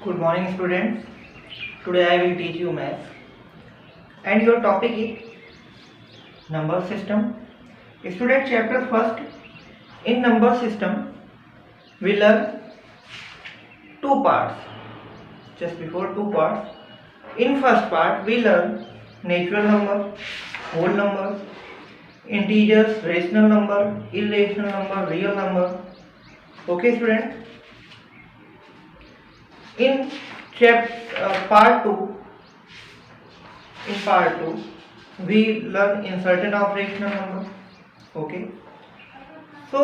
Good morning, students. Today I will teach you math, and your topic is number system. Student, chapter first in number system we learn two parts. Just before two parts, in first part we learn natural number, whole number, integers, rational number, irrational number, real number. Okay, student. In part 2, we learn incertain of rational number. Okay. So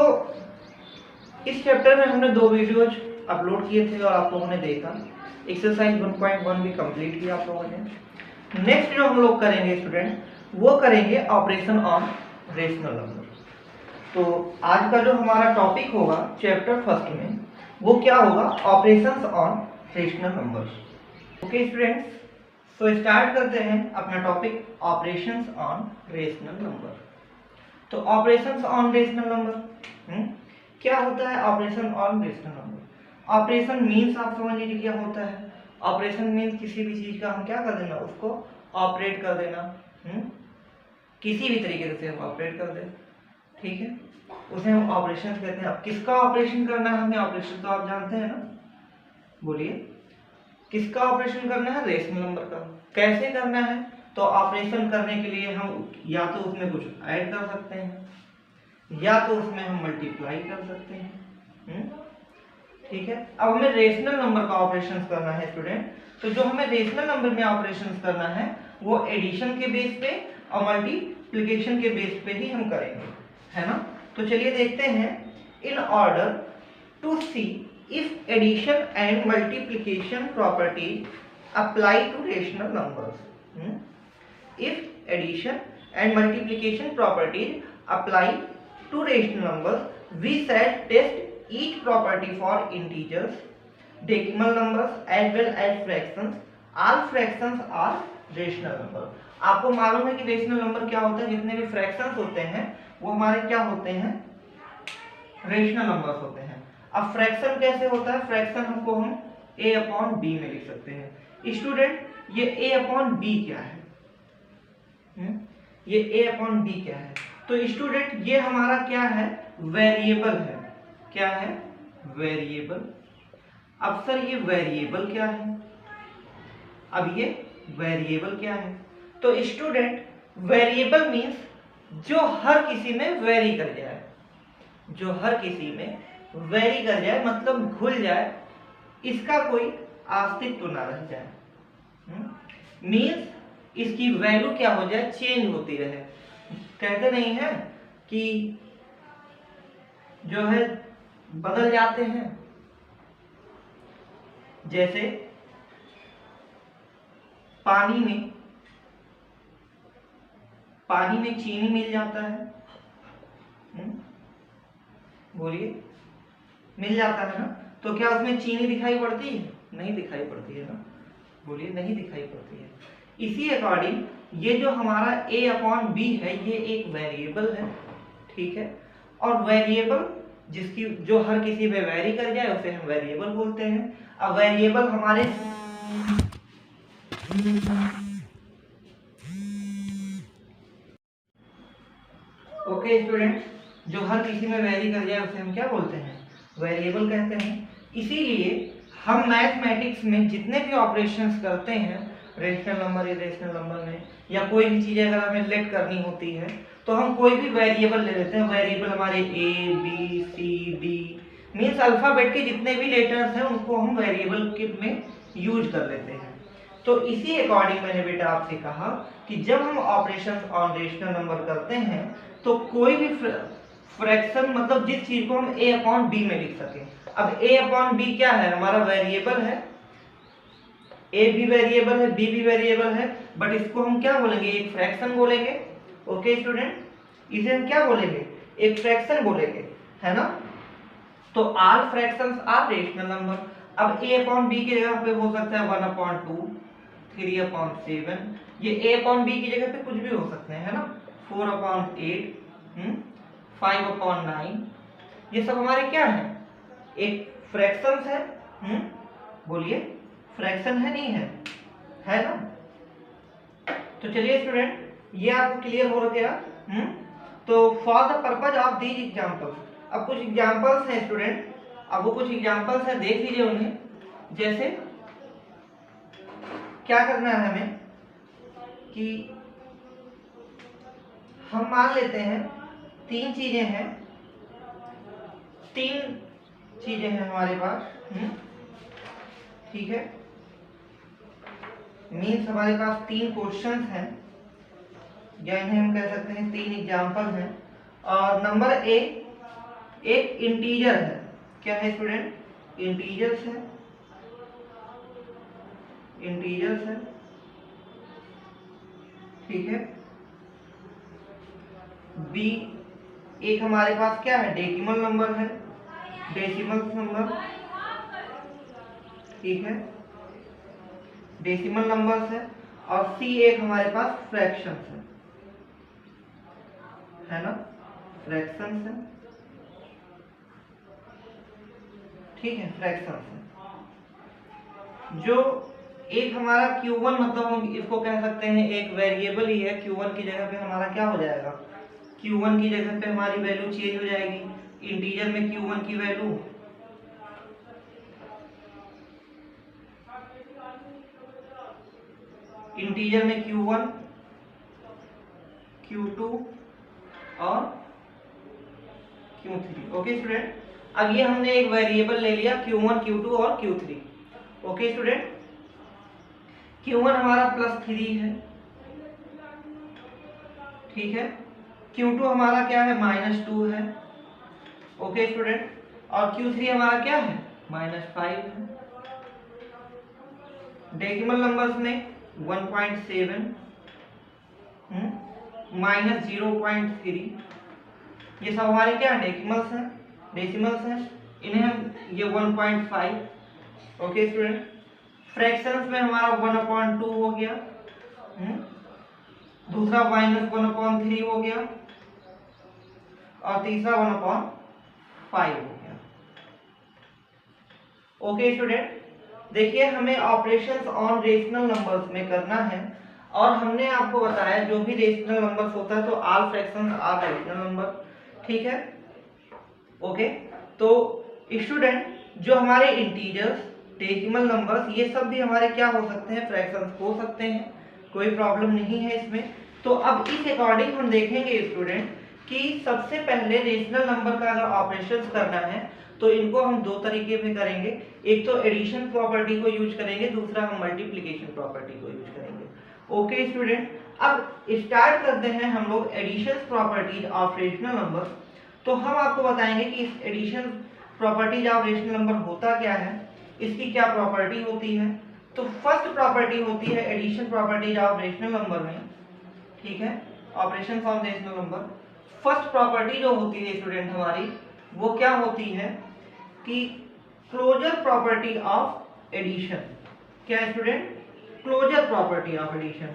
इस chapter में हमने दो videos upload किए थे और आप लोगों ने देखा। एक्सरसाइज 1.1 भी कंप्लीट किया आप लोगों ने। नेक्स्ट जो हम लोग करेंगे स्टूडेंट, वो करेंगे ऑपरेशन ऑन रेशनल नंबर। तो आज का जो हमारा टॉपिक होगा चैप्टर फर्स्ट में, वो क्या होगा? Operations on rational numbers. Okay students, तो स्टार्ट करते हैं अपना topic operations on rational number. तो ऑपरेशंस ऑन रेशनल नंबर क्या होता है? Operation on rational number. Operation means आप समझ लीजिए क्या होता है। ऑपरेशन मीन्स किसी भी चीज का हम क्या कर देना, उसको ऑपरेट कर देना। किसी भी तरीके से हम ऑपरेट कर दें, ठीक है, उसे हम ऑपरेशन कहते हैं। अब किसका ऑपरेशन करना है हमें? ऑपरेशन तो आप जानते हैं ना, बोलिए किसका ऑपरेशन करना है? रेशनल नंबर का। कैसे करना है? तो ऑपरेशन करने के लिए हम या तो उसमें कुछ ऐड कर सकते हैं या तो उसमें हम मल्टीप्लाई कर सकते हैं। ठीक है। अब हमें रेशनल नंबर का ऑपरेशन करना है स्टूडेंट। तो जो हमें रेशनल नंबर में ऑपरेशन करना है वो एडिशन के बेस पे और मल्टीप्लिकेशन के बेस पे ही हम करेंगे, है ना। तो चलिए देखते हैं। In order to see if addition and multiplication properties apply to rational numbers, if addition and multiplication properties apply to rational numbers, we shall test each property for integers, decimal numbers as well as fractions. All fractions are rational number. आपको मालूम है कि rational number क्या होता है? जितने भी fractions होते हैं वो हमारे क्या होते हैं? रेशनल नंबर्स होते हैं। अब फ्रैक्शन कैसे होता है? फ्रैक्शन हमको हम a अपॉन b में लिख सकते हैं। स्टूडेंट ये a अपॉन b क्या है? ये a अपॉन b क्या है? तो स्टूडेंट ये हमारा क्या है? वेरिएबल है। क्या है? वेरिएबल। अब सर ये वेरिएबल क्या है? अब ये वेरिएबल क्या है? तो स्टूडेंट वेरिएबल मीन्स जो हर किसी में वेरी कर जाए, जो हर किसी में वेरी कर जाए, मतलब घुल जाए, इसका कोई अस्तित्व ना रह जाए। मीन्स इसकी वैल्यू क्या हो जाए? चेंज होती रहे। कहते नहीं है कि जो है बदल जाते हैं, जैसे पानी में चीनी मिल जाता है। बोलिए, मिल जाता है ना, तो क्या उसमें चीनी दिखाई पड़ती है? नहीं दिखाई पड़ती है ना। बोलिए, नहीं दिखाई पड़ती है। इसी अकॉर्डिंग ये जो हमारा a अपॉन b है ये एक वेरिएबल है, ठीक है। और वेरिएबल जिसकी जो हर किसी में वेरी कर जाए उसे हम वेरिएबल बोलते हैं। अब वेरिएबल हमारे ओके स्टूडेंट, जो हर किसी में वेरी कर जाए उसे हम क्या बोलते हैं? वेरिएबल कहते हैं। इसीलिए हम मैथमेटिक्स में जितने भी ऑपरेशंस करते हैं रेशनल नंबर, इरेशनल नंबर में, या कोई भी चीज़ अगर हमें लेट करनी होती है तो हम कोई भी वेरिएबल ले लेते हैं। वेरिएबल हमारे A B C D means alphabet के जितने भी लेटर्स हैं उनको हम वेरिएबल के में यूज कर लेते हैं। तो इसी अकॉर्डिंग मैंने बेटा आपसे कहा कि जब हम ऑपरेशंस ऑन रेशनल नंबर करते हैं तो कोई भी फ्रैक्शन, मतलब जिस चीज को हम a अपॉन b में लिख सकें। अब a अपॉन b क्या है? हमारा वेरिएबल है। a भी वेरिएबल है, b भी वेरिएबल है, बट इसको हम क्या बोलेंगे? एक फ्रैक्शन बोलेंगे। ओके स्टूडेंट, इसे हम क्या बोलेंगे? एक फ्रैक्शन बोलेंगे, है ना। तो all fractions are rational number. अब a अपॉन b की जगह पे हो सकता है 1 अपॉन 2, 3 अपॉन 7, ये a अपॉन b की जगह पे कुछ भी हो सकते हैं, है ना। 4 अपॉन 8, 5 अपॉन 9, ये सब हमारे क्या है? एक फ्रैक्शंस है। बोलिए, फ्रैक्शन है नहीं है ना। तो चलिए स्टूडेंट, ये आपको क्लियर हो गया। तो for the purpose of these examples, अब कुछ एग्जांपल्स हैं स्टूडेंट, अब वो कुछ एग्जांपल्स हैं, देख लीजिए उन्हें। जैसे क्या करना है हमें कि हम मान लेते हैं तीन चीजें हैं हमारे पास, ठीक है। मीन्स हमारे पास तीन क्वेश्चंस हैं, या इन्हें हम कह सकते हैं तीन एग्जांपल हैं। और नंबर ए एक इंटीजर है, क्या है स्टूडेंट, इंटीजर्स है, ठीक है। बी एक हमारे पास क्या है, डेसिमल नंबर है, डेसिमल नंबर, ठीक है, डेसिमल नंबर्स है। और सी एक हमारे पास फ्रैक्शंस है ना, फ्रैक्शंस है, ठीक है, फ्रैक्शंस है। जो एक हमारा Q1, मतलब हम इसको कह सकते हैं एक वेरिएबल ही है। Q1 की जगह पे हमारा क्या हो जाएगा, Q1 की जगह पे हमारी वैल्यू चेंज हो जाएगी। इंटीजर में Q1 की वैल्यू इंटीजर में Q1, Q2 और Q3। ओके स्टूडेंट, अब ये हमने एक वेरिएबल ले लिया Q1, Q2 और Q3। ओके स्टूडेंट, Q1 हमारा +3 है, ठीक है। Q2 हमारा क्या है, -2 है। ओके स्टूडेंट, और Q3 हमारा क्या है, -5 है। डेसिमल नंबर्स में 1.7, -0.3, ये सब हमारे क्या है, डेसिमल्स हैं। इन्हें हम ये 1.5। ओके स्टूडेंट, फ्रैक्शंस में हमारा 1/2 हो गया, दूसरा -1/3 हो गया, और तीसरा 1/5 हो गया। ओके स्टूडेंट, देखिए हमें ऑपरेशंस ऑन रेशनल नंबर्स में करना है, और हमने आपको बताया जो भी रेशनल नंबर्स होता है तो all fractions are rational number, ठीक है। ओके, तो स्टूडेंट जो हमारे इंटीजर्स, डेसिमल नंबर्स, ये सब भी हमारे क्या हो सकते हैं, फ्रैक्शंस हो सकते हैं, कोई प्रॉब्लम नहीं है इसमें। तो अब इस अकॉर्डिंग हम देखेंगे स्टूडेंट कि सबसे पहले रेशनल नंबर का अगर ऑपरेशंस करना है तो इनको हम दो तरीके में करेंगे। एक तो एडिशन प्रॉपर्टी को यूज करेंगे, दूसरा हम मल्टीप्लिकेशन प्रॉपर्टी को यूज करेंगे। ओके स्टूडेंट, अब स्टार्ट करते हैं हम लोग addition properties of rational number. तो हम आपको बताएंगे कि इस addition properties of rational number होता क्या है, इसकी क्या प्रॉपर्टी होती है। तो फर्स्ट प्रॉपर्टी होती है addition properties of rational number में, ठीक है, operations on rational number. First property जो होती है स्टूडेंट हमारी, वो क्या होती है कि क्लोजर प्रॉपर्टी ऑफ एडिशन। क्या है student, closure property of addition.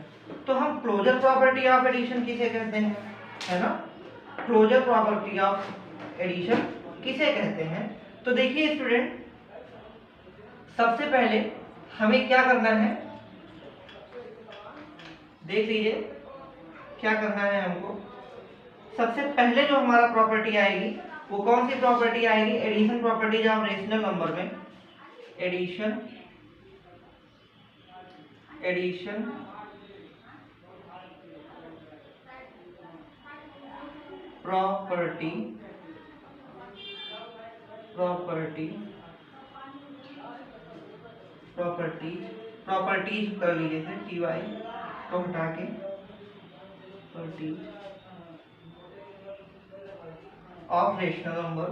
तो हम क्लोजर प्रॉपर्टी ऑफ एडिशन किसे कहते हैं, है ना, क्लोजर प्रॉपर्टी ऑफ एडिशन किसे कहते हैं। तो देखिए स्टूडेंट, सबसे पहले हमें क्या करना है, देख लीजिए क्या करना है हमको। सबसे पहले जो हमारा प्रॉपर्टी आएगी वो कौन सी प्रॉपर्टी आएगी, addition properties of rational number में, एडिशन प्रॉपर्टीज कर लीजिए थे TY को हटा के, प्रॉपर्टीज ऑफ रेशनल नंबर,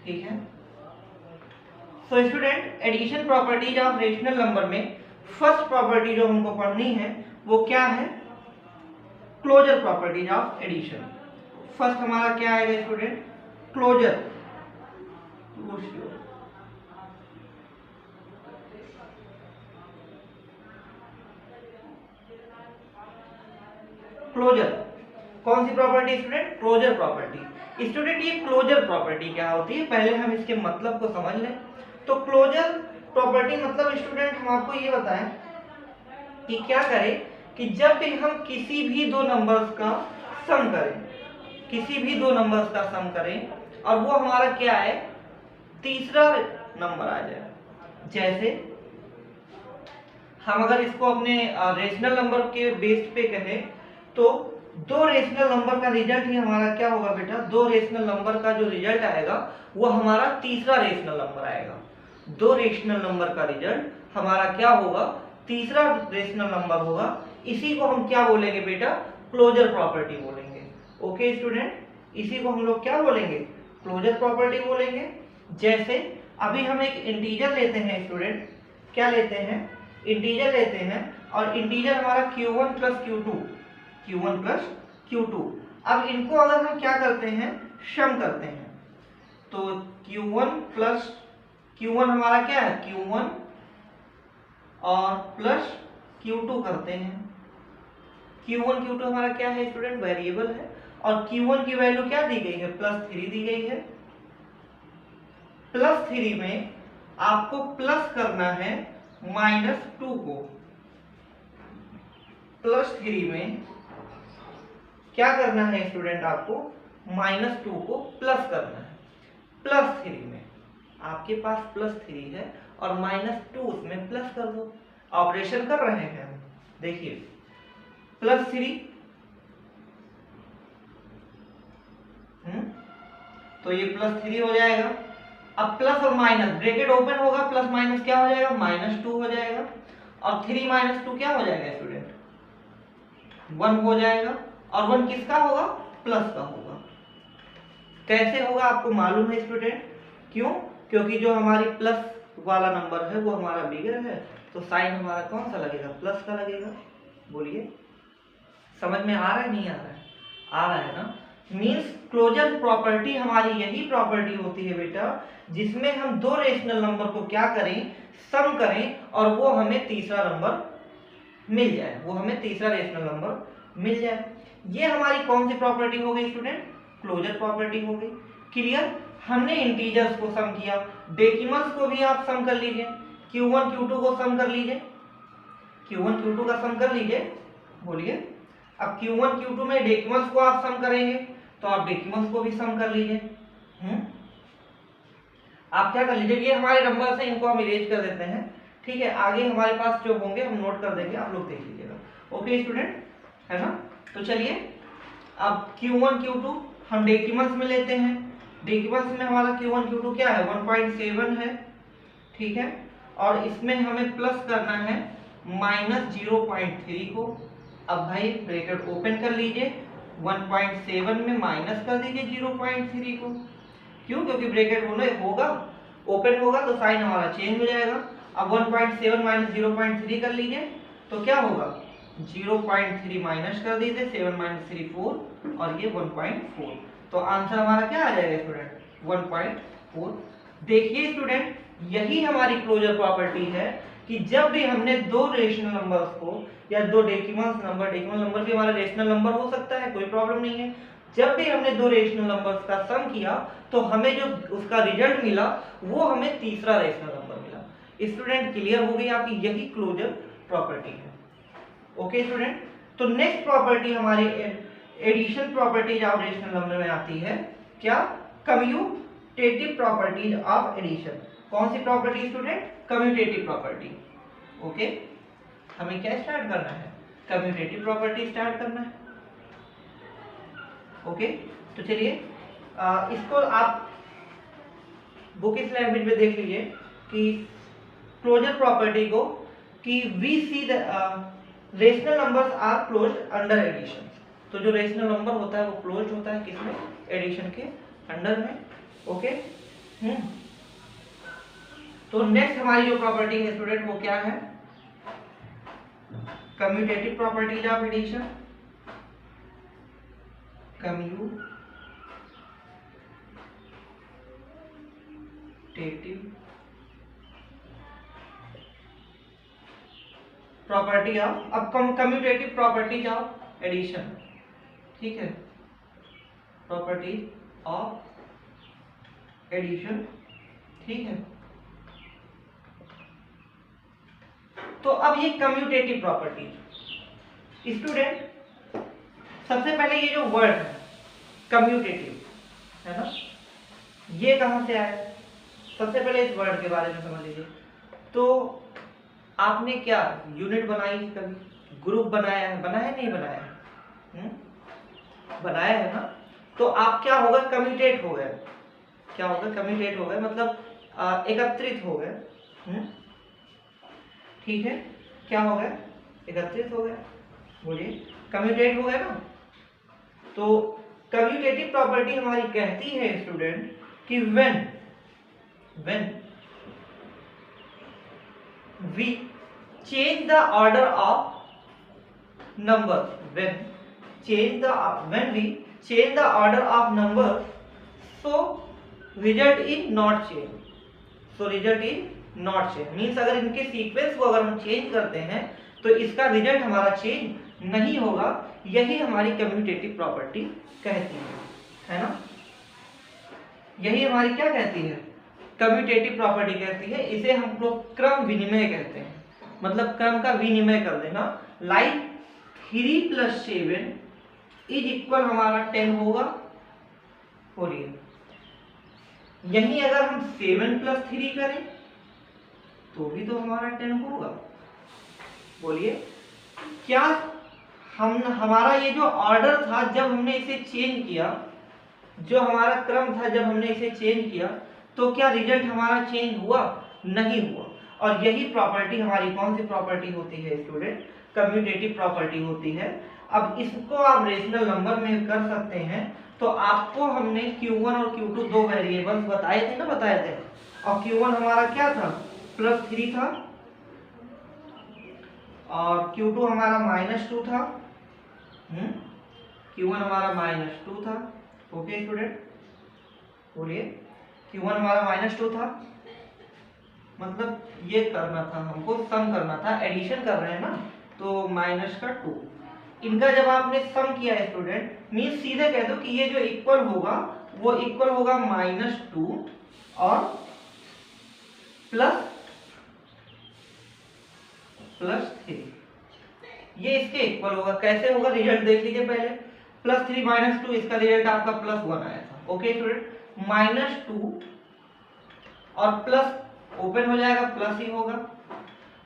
ठीक है। So student, addition properties of rational number में फर्स्ट प्रॉपर्टी जो हमको पढ़नी है वो क्या है, closure properties of addition. First हमारा क्या आएगा स्टूडेंट, क्लोजर, कौन सी property student? Closure property. Student ये क्लोजर प्रॉपर्टी क्या होती है, पहले हम इसके मतलब को समझ लें। तो क्लोजर प्रॉपर्टी मतलब स्टूडेंट हम आपको ये बताएं कि क्या करें कि जब भी हम किसी भी दो नंबर्स का सम करें, किसी भी दो नंबर्स का सम करें और वो हमारा क्या है, तीसरा नंबर आ जाए। जैसे हम अगर इसको अपने रेशनल नंबर के बेस पे कहें तो दो रेशनल नंबर का रिजल्ट ही हमारा क्या होगा बेटा, दो रेशनल नंबर का जो रिजल्ट आएगा वो हमारा तीसरा रेशनल नंबर आएगा। दो रेशनल नंबर का रिजल्ट हमारा क्या होगा, तीसरा रेशनल नंबर होगा। इसी को हम क्या बोलेंगे बेटा, क्लोजर प्रॉपर्टी बोलेंगे। ओके स्टूडेंट, इसी को हम लोग क्या बोलेंगे, क्लोजर प्रॉपर्टी बोलेंगे। जैसे अभी हम एक इंटीजर लेते हैं स्टूडेंट, क्या लेते हैं, इंटीजर लेते हैं और इंटीजर हमारा q1 plus q2, q1 plus q2। अब इनको अगर हम क्या करते हैं, सम करते हैं, तो q1 प्लस q1 हमारा क्या है, q1 और प्लस q2 करते हैं। q1 q2 हमारा क्या है स्टूडेंट, वेरिएबल है और q1 की वैल्यू क्या दी गई है, +3 दी गई है। +3 में आपको प्लस करना है -2 को, +3 में क्या करना है स्टूडेंट, आपको -2 को प्लस करना है। +3 में आपके पास +3 है और -2 उसमें प्लस कर दो। ऑपरेशन कर रहे हैं हम, देखिए +3 तो ये +3 हो जाएगा। अब प्लस और माइनस ब्रैकेट ओपन होगा, प्लस माइनस क्या हो जाएगा, -2 हो जाएगा और 3 - 2 क्या हो जाएगा स्टूडेंट, 1 हो जाएगा। और 1 किसका होगा, प्लस का होगा। कैसे होगा आपको मालूम है स्टूडेंट, क्यों, क्योंकि जो हमारी प्लस वाला नंबर है वो हमारा बिगर है, तो साइन हमारा कौन सा लगेगा, प्लस का लगेगा। बोलिए समझ में आ रहा है, नहीं आ रहा है, आ रहा है ना। मींस क्लोजर प्रॉपर्टी हमारी यही प्रॉपर्टी होती है बेटा, जिसमें हम दो रेशनल नंबर को क्या करें, सम करें और वो हमें तीसरा नंबर मिल जाए, वो हमें तीसरा रेशनल नंबर मिल जाए। ये हमारी कौन सी प्रॉपर्टी हो गई स्टूडेंट, क्लोजर प्रॉपर्टी हो गई। क्लियर, हमने इंटीजर्स को सम किया, डेसिमल्स को भी आप सम कर लीजिए, q1 q2 को सम कर लीजिए, q1 q2 का सम कर लीजिए। बोलिए, अब q1 q2 में डेसिमल्स को आप सम करेंगे तो आप डेसिमल्स को भी सम कर लीजिए। आप क्या कर लीजिए, ये हमारे नंबर से, इनको हम इरेज कर देते हैं, ठीक है। आगे हमारे पास जो होंगे हम नोट कर देंगे, आप लोग देख लीजिएगा। ओके स्टूडेंट, है ना। तो चलिए अब q1 q2 हम डेसिमल्स में लेते हैं। डेसिमल्स में हमारा q1 q2 क्या है, 1.7 है, ठीक है। और इसमें हमें प्लस करना है -0.3 को। अब भाई ब्रैकेट ओपन कर लीजिए, 1.7 में माइनस कर दीजिए 0.3 को। क्यों, क्योंकि ब्रैकेट होगा ओपन होगा तो साइन हमारा चेंज हो जाएगा। अब 1.7 माइनस 0.3 कर लीजिए तो क्या होगा, 0.3 माइनस कर दीजिए, 7 - 3 4 और ये 1.4। तो आंसर हमारा क्या आ जाएगा स्टूडेंट, 1.4। देखिए स्टूडेंट, यही हमारी क्लोजर प्रॉपर्टी है कि जब भी हमने दो रेशनल नंबर्स को या दो डेसिमल नंबर भी हमारा रेशनल नंबर हो सकता है, कोई प्रॉब्लम नहीं है। जब भी हमने दो रेशनल नंबर्स का सम किया तो हमें जो उसका रिजल्ट मिला वो हमें तीसरा रेशनल नंबर मिला। स्टूडेंट क्लियर हो गई आपकी, यही क्लोजर प्रॉपर्टी है। ओके स्टूडेंट, तो नेक्स्ट प्रॉपर्टी हमारी addition properties of rational number में आती है, क्या, कम्यूटेटिव प्रॉपर्टीज ऑफ एडिशन। कौन सी property student, commutative property. Okay, हमें क्या स्टार्ट करना है, कम्यूटेटिव प्रॉपर्टी स्टार्ट करना है। ओके, तो चलिए इसको आप बुक इस लैंग्वेज में देख लीजिए कि क्लोजर प्रॉपर्टी को, कि we see the rational numbers are closed under addition. तो जो रेशनल नंबर होता है वो क्लोज्ड होता है किसमें, एडिशन के अंडर में। ओके, तो नेक्स्ट हमारी जो प्रॉपर्टी है स्टूडेंट वो क्या है, commutative properties of addition. Commutative property of, अब कम्यूटेटिव प्रॉपर्टीज ऑफ एडिशन। ठीक है, प्रॉपर्टीज ऑफ एडिशन, ठीक है। तो अब ये कम्यूटेटिव प्रॉपर्टीज, स्टूडेंट सबसे पहले ये जो वर्ड है कम्यूटेटिव, है ना, ये कहां से आया? सबसे पहले इस वर्ड के बारे में समझ लीजिए। तो आपने क्या यूनिट बनाई कभी, ग्रुप बनाया है, बनाया नहीं बनाया है? बनाया है ना। तो आप क्या होगा, कम्यूटेट हो गए। क्या होगा, कम्यूटेट हो गए, मतलब एकत्रित हो गए। ठीक है, क्या हो गए, एकत्रित हो गए। बोलिए, कम्यूटेट हो गए ना। तो कम्यूटेटिव प्रॉपर्टी हमारी कहती है स्टूडेंट कि when we change the order of numbers, when we change the order of numbers, so result is not change, means अगर इनके सीक्वेंस को अगर हम चेंज करते हैं तो इसका रिजल्ट हमारा चेंज नहीं होगा। यही हमारी कम्यूटेटिव प्रॉपर्टी कहती है ना। यही हमारी क्या कहती है, कम्यूटेटिव प्रॉपर्टी कहती है। इसे हम लोग क्रम विनिमय कहते हैं, मतलब क्रम का विनिमय कर देना। लाइक 3 + 7 = हमारा 10 होगा। बोलिए, यही अगर हम 7 + 3 करें तो भी तो हमारा 10 होगा। बोलिए, क्या हमारा ये जो ऑर्डर था जब हमने इसे चेंज किया, जो हमारा क्रम था जब हमने इसे चेंज किया, तो क्या रिजल्ट हमारा चेंज हुआ? नहीं हुआ। और यही प्रॉपर्टी हमारी कौन सी प्रॉपर्टी होती है स्टूडेंट, कम्यूटेटिव प्रॉपर्टी होती है। अब इसको आप रेशनल नंबर में कर सकते हैं। तो आपको हमने Q1 और Q2 दो वेरिएबल्स बताए थे ना, बताए थे। और Q1 हमारा क्या था, +3 था, और Q2 हमारा -2 था। Q1 हमारा -2 था। ओके स्टूडेंट, बोलिए, Q1 हमारा -2 था, मतलब ये करना था हमको, सम करना था, एडिशन कर रहे हैं ना, तो -2। इनका जब आपने सम किया है स्टूडेंट, मींस सीधे कह दो कि ये जो इक्वल होगा वो इक्वल होगा -2 और +3, ये इसके इक्वल होगा। कैसे होगा, रिजल्ट देख लीजिए पहले। +3 - 2, इसका रिजल्ट आपका +1 आया था। ओके स्टूडेंट, -2 और प्लस ओपन हो जाएगा, प्लस ही होगा।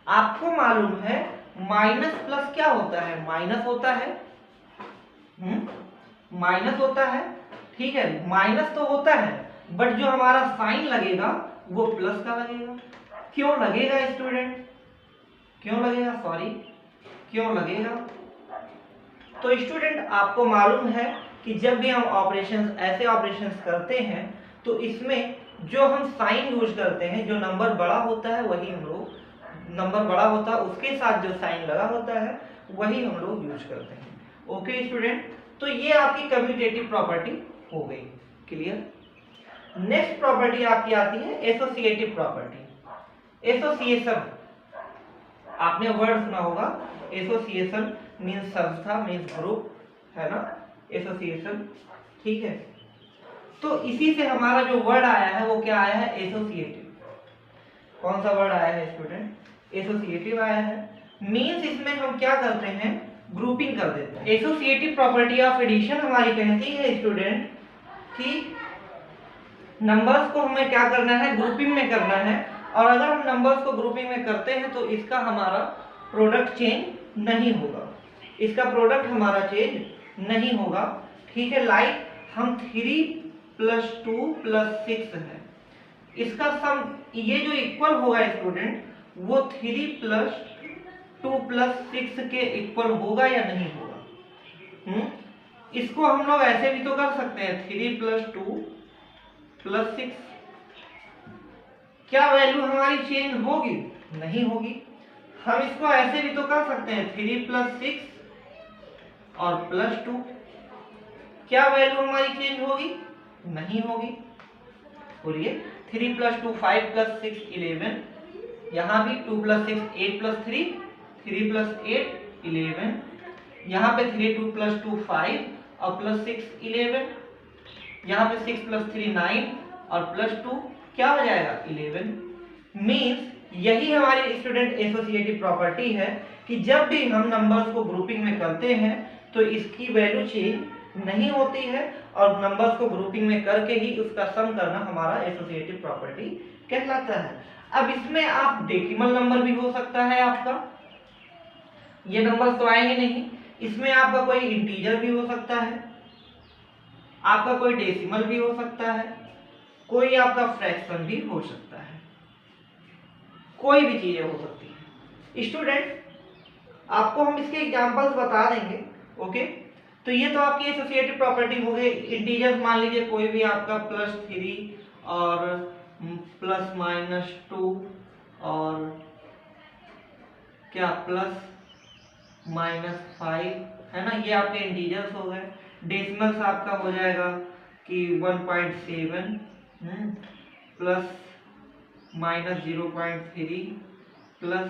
आपको मालूम है माइनस प्लस क्या होता है, माइनस होता है। माइनस होता है, ठीक है, माइनस तो होता है, बट जो हमारा साइन लगेगा वो प्लस का लगेगा। क्यों लगेगा स्टूडेंट, क्यों लगेगा, सॉरी, क्यों लगेगा? तो स्टूडेंट आपको मालूम है कि जब भी हम ऑपरेशंस, ऐसे ऑपरेशंस करते हैं तो इसमें जो हम साइन यूज करते हैं, जो नंबर बड़ा होता है वही हम लोग, नंबर बड़ा होता है उसके साथ जो साइन लगा होता है वही हम लोग यूज करते हैं। ओके स्टूडेंट, तो ये आपकी कम्यूटेटिव प्रॉपर्टी हो गई, क्लियर। नेक्स्ट प्रॉपर्टी आपकी आती है एसोसिएटिव प्रॉपर्टी। एसोसिएशन, आपने वर्ड सुना होगा, एसोसिएशन मीन्स संस्था, मीन्स ग्रुप, है ना, एसोसिएशन, ठीक है। तो इसी से हमारा जो वर्ड आया है वो क्या आया है, एसोसिएटिव। कौन सा वर्ड आया है स्टूडेंट, एसोसिएटिव आया है। मींस इसमें हम क्या करते हैं, ग्रुपिंग कर देते हैं। एसोसिएटिव प्रॉपर्टी ऑफ एडिशन हमारी कहती है स्टूडेंट कि नंबर्स को हमें क्या करना है, ग्रुपिंग में करना है। और अगर हम नंबर्स को ग्रुपिंग में करते हैं तो इसका हमारा प्रोडक्ट चेंज नहीं होगा, इसका प्रोडक्ट हमारा चेंज नहीं होगा, ठीक है। लाइक हम 3 + 2 + 6 है, इसका सम, ये जो इक्वल होगा स्टूडेंट वो 3 + 2 + 6 के इक्वल होगा या नहीं होगा। इसको हम लोग ऐसे भी तो कर सकते हैं, 3 + 2 + 6, क्या वैल्यू हमारी चेंज होगी, नहीं होगी। हम इसको ऐसे भी तो कर सकते हैं, 3 + 6 और +2, क्या वैल्यू हमारी चेंज होगी, नहीं होगी। बोलिए, 3 + 2 5 + 6 11, यहाँ भी 2 + 6 8 + 3 3 + 8 11, यहाँ पे 3 2 + 2 5 और प्लस 6 11, यहाँ पे 6 + 3 9 और प्लस 2 क्या हो जाएगा 11। मीन्स यही हमारी स्टूडेंट एसोसिएटिव प्रॉपर्टी है कि जब भी हम नंबर्स को ग्रुपिंग में करते हैं तो इसकी वैल्यू चेंज नहीं होती है और नंबर्स को ग्रुपिंग में करके ही उसका सम करना हमारा एसोसिएटिव प्रॉपर्टी कहलाता है। अब इसमें आप डेसिमल नंबर भी हो सकता है आपका, ये नंबर्स तो आएंगे नहीं, इसमें आपका कोई इंटीजर भी हो सकता है, आपका कोई डेसिमल भी हो सकता है, कोई आपका फ्रैक्शन भी हो सकता है, कोई भी चीजें हो सकती है। स्टूडेंट आपको हम इसके एग्जांपल्स बता देंगे। ओके, तो ये तो आपकी एसोसिएटिव प्रॉपर्टी हो गई। इंटीजर्स मान लीजिए कोई भी आपका +3 और ±2 और क्या +−5 है ना, ये आपके इंटीजर्स हो गए। डेसिमल्स आपका हो जाएगा कि 1.7 प्लस -0.3 प्लस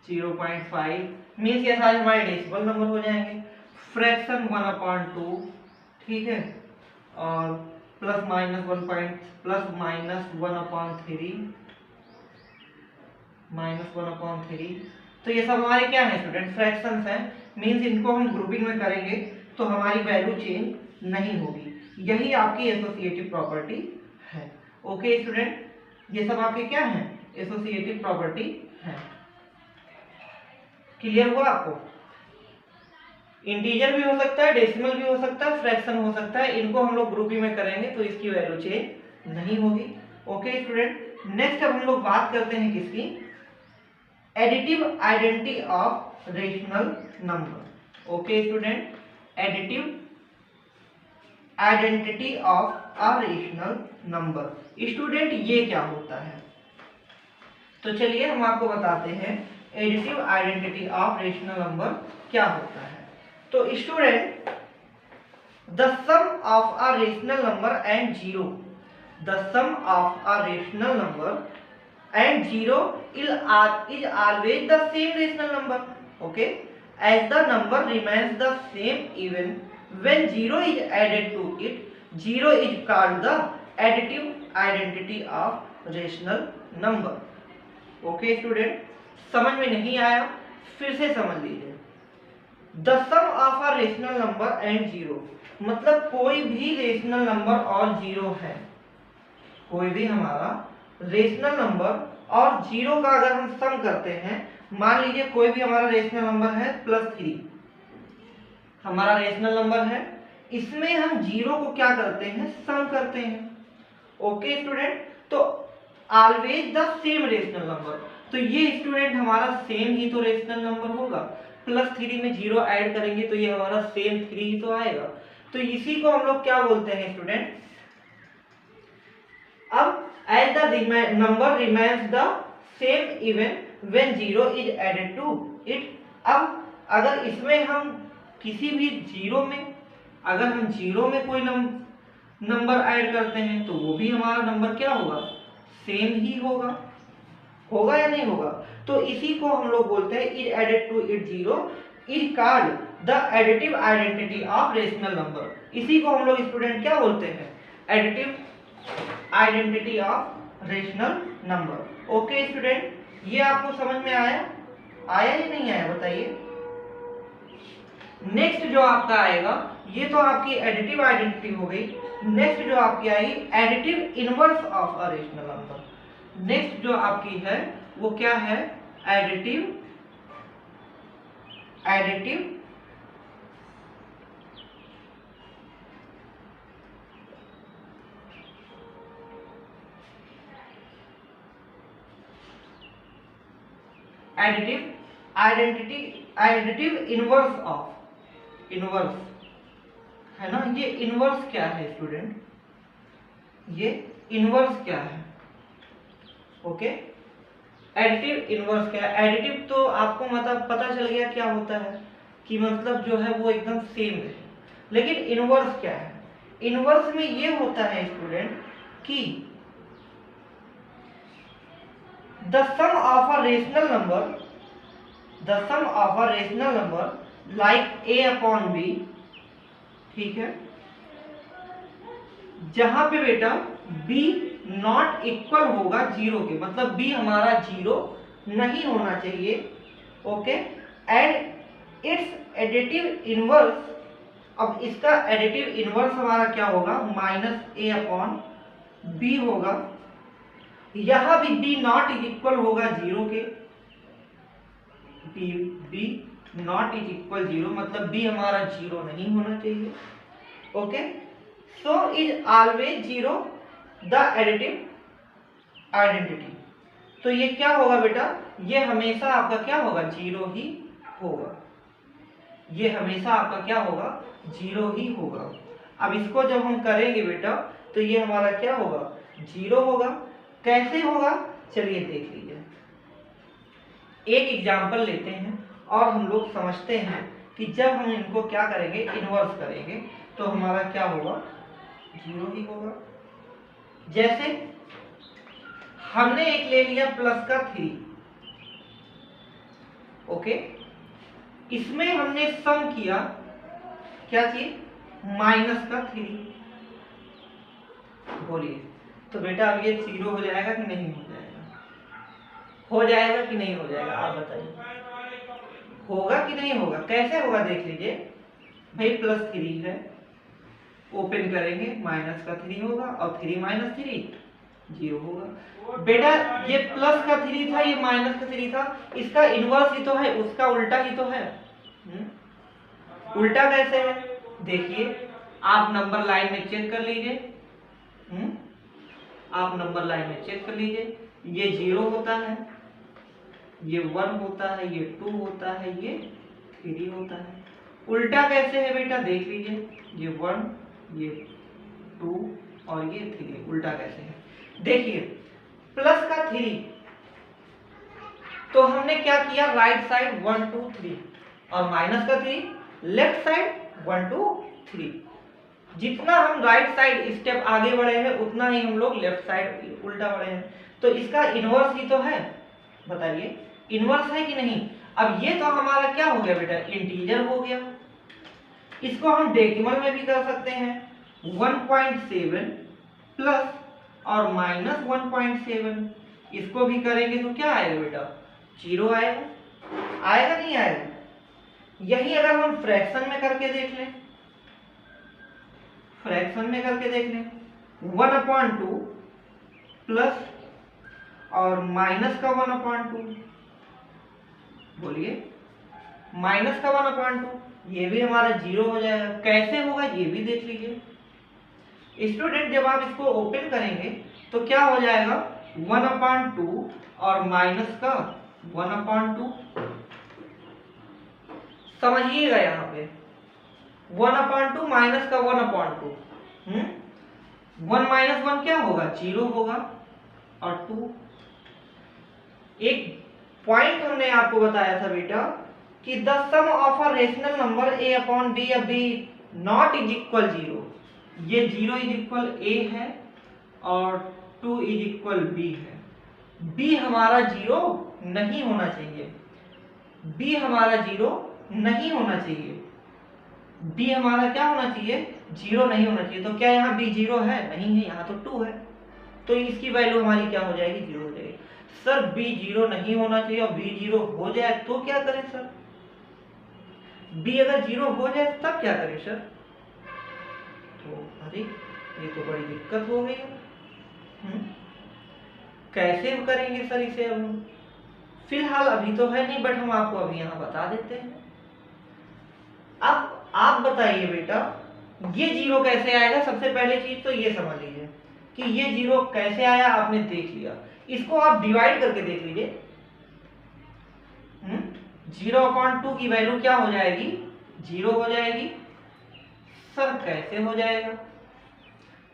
0.5, मीन्स ये सारे हमारे डेसिमल नंबर हो जाएंगे। फ्रैक्शन 1/2, ठीक है, और +- 1/3 तो ये सब हमारे क्या है स्टूडेंट, फ्रैक्शंस हैं। मीन्स इनको हम ग्रुपिंग में करेंगे तो हमारी वैल्यू चेंज नहीं होगी, यही आपकी एसोसिएटिव प्रॉपर्टी है। ओके स्टूडेंट, ये सब आपके क्या है, एसोसिएटिव प्रॉपर्टी है। क्लियर हुआ आपको? इंटीजर भी हो सकता है, डेसिमल भी हो सकता है, फ्रैक्शन हो सकता है, इनको हम लोग ग्रुपिंग में करेंगे तो इसकी वैल्यू चेंज नहीं होगी। ओके स्टूडेंट, नेक्स्ट अब हम लोग बात करते हैं किसकी, additive identity of rational number. Okay student, additive identity of a rational number. Student ये क्या होता है, तो चलिए हम आपको बताते हैं additive identity of rational number क्या होता है। तो student, the sum of a rational number and zero, the sum of a rational number and zero is always the same rational number. Okay, as the number remains the same even when zero is added to it, zero is called the additive identity of rational number. Okay student, समझ में नहीं आया फिर से समझ लीजिए। The sum of a rational number and zero, मतलब कोई भी रेशनल नंबर और जीरो है, कोई भी हमारा रेशनल नंबर और जीरो का अगर हम सम करते हैं, मान लीजिए कोई भी हमारा रेशनल नंबर है +3, हमारा रेशनल नंबर है, इसमें हम जीरो को क्या करते हैं, सम करते हैं। ओके स्टूडेंट, तो always the same rational number, तो ये स्टूडेंट हमारा सेम ही तो रेशनल नंबर होगा। +3 में जीरो ऐड करेंगे तो ये हमारा सेम 3 ही तो आएगा। तो इसी को हम लोग क्या बोलते हैं स्टूडेंट, अब as the number remains the same even when zero is added to it, अब अगर इसमें हम किसी भी जीरो में, अगर हम जीरो में कोई नंबर ऐड करते हैं तो वो भी हमारा नंबर क्या होगा, सेम ही होगा, होगा या नहीं होगा। तो इसी को हम लोग बोलते हैं is added to it zero is called the additive identity of rational number. इसी को हम लोग स्टूडेंट क्या बोलते हैं, additive identity of rational number. Okay student, ये आपको समझ में आया या नहीं आया बताइए। नेक्स्ट जो आपका आएगा, ये तो आपकी एडिटिव आइडेंटिटी हो गई। नेक्स्ट जो आपकी आएगी additive inverse of a rational number. Next जो आपकी है वो क्या है, additive additive inverse of, inverse है ना, ये इनवर्स क्या है स्टूडेंट, ये इनवर्स क्या है। ओके, एडिटिव इनवर्स क्या है, एडिटिव तो आपको मतलब पता चल गया क्या होता है कि मतलब जो है वो एकदम सेम है, लेकिन इनवर्स क्या है, इनवर्स में ये होता है स्टूडेंट कि the sum of a rational number like a upon b ठीक है, जहां पे बेटा b नॉट इक्वल होगा 0 के, मतलब b हमारा 0 नहीं होना चाहिए। Okay, and it's additive inverse, अब इसका एडिटिव इनवर्स हमारा क्या होगा, -a/b होगा। यहां भी b नॉट इज इक्वल होगा 0 के, b नॉट इज इक्वल 0, मतलब b हमारा 0 नहीं होना चाहिए। Okay, so is always 0 the additive identity. तो ये क्या होगा बेटा, ये हमेशा आपका क्या होगा, 0 ही होगा। ये हमेशा आपका क्या होगा, 0 ही होगा। अब इसको जब हम करेंगे बेटा तो ये हमारा क्या होगा, 0 होगा। कैसे होगा, चलिए देख लीजिए। एक एग्जाम्पल लेते हैं और हम लोग समझते हैं कि जब हम इनको क्या करेंगे, इन्वर्स करेंगे, तो हमारा क्या होगा, 0 ही होगा। जैसे हमने एक ले लिया प्लस का 3, ओके, इसमें हमने सम किया क्या चीज, माइनस का 3। बोलिए तो बेटा अब ये 0 हो जाएगा कि नहीं हो जाएगा, हो जाएगा कि नहीं हो जाएगा, आप बताइए, होगा कि नहीं होगा। कैसे होगा देख लीजिए भाई, +3 है, ओपन करेंगे माइनस का 3 होगा और 3 - 3 0 होगा। बेटा ये प्लस का 3 था, ये माइनस का 3 था, इसका इनवर्स ही तो है, उसका उल्टा ही तो है। उल्टा कैसे है, देखिए आप नंबर लाइन में चेक कर लीजिए। आप नंबर लाइन में चेक कर लीजिए, ये 0 होता है, ये 1 होता है, ये 2 होता है, ये 3 होता है। उल्टा कैसे है बेटा, देख लीजिए, ये 1, ये 2 और ये 3, उल्टा कैसे है देखिए। प्लस का 3 तो हमने क्या किया, राइट साइड 1 2 3, और माइनस का 3 लेफ्ट साइड 1 2 3। जितना हम राइट साइड स्टेप आगे बढ़े हैं उतना ही हम लोग लेफ्ट साइड उल्टा बढ़े हैं। तो इसका इनवर्स ही तो है, बताइए इनवर्स है कि नहीं। अब ये तो हमारा क्या हो गया बेटा, इंटीजर हो गया। इसको हम डेसिमल में भी कर सकते हैं, 1.7 प्लस और -1.7, इसको भी करेंगे तो क्या आएगा बेटा, 0 आएगा। आएगा नहीं आएगा। यही अगर हम फ्रैक्शन में करके देख लें, फ्रैक्शन में करके देख लें, 1/2 प्लस और माइनस का 1/2, बोलिए माइनस का 1/2, ये भी हमारा 0 हो जाएगा। कैसे होगा ये भी देख लीजिए स्टूडेंट, जब आप इसको ओपन करेंगे तो क्या हो जाएगा, 1/2 और माइनस का 1/2, समझिएगा यहाँ पे 1/2 माइनस का 1/2, 1 - 1 क्या होगा, 0 होगा, और 2। एक पॉइंट हमने आपको बताया था बेटा कि the sum of a rational number a/b या b नॉट इज इक्वल 0, ये 0 इज इक्वल a है और 2 इज इक्वल b है। b हमारा 0 नहीं होना चाहिए, b हमारा 0 नहीं होना चाहिए, b हमारा क्या होना चाहिए, 0 नहीं होना चाहिए। तो क्या यहाँ b 0 है, नहीं है, यहाँ तो 2 है, तो इसकी वैल्यू हमारी क्या हो जाएगी, 0 हो जाएगी। सर b 0 नहीं होना चाहिए और b 0 हो जाए तो क्या करें सर, b अगर 0 हो जाए तब क्या करें सर। तो अरे ये तो बड़ी दिक्कत हो गई है, कैसे करेंगे सर इसे। अब फिलहाल अभी तो है नहीं, बट हम आपको अभी यहाँ बता देते हैं। अब आप बताइए बेटा ये 0 कैसे आएगा। सबसे पहले चीज तो ये समझ लीजिए कि ये 0 कैसे आया, आपने देख लिया, इसको आप डिवाइड करके देख लीजिए। 0/2 की वैल्यू क्या हो जाएगी, 0 हो जाएगी। सर कैसे हो जाएगा,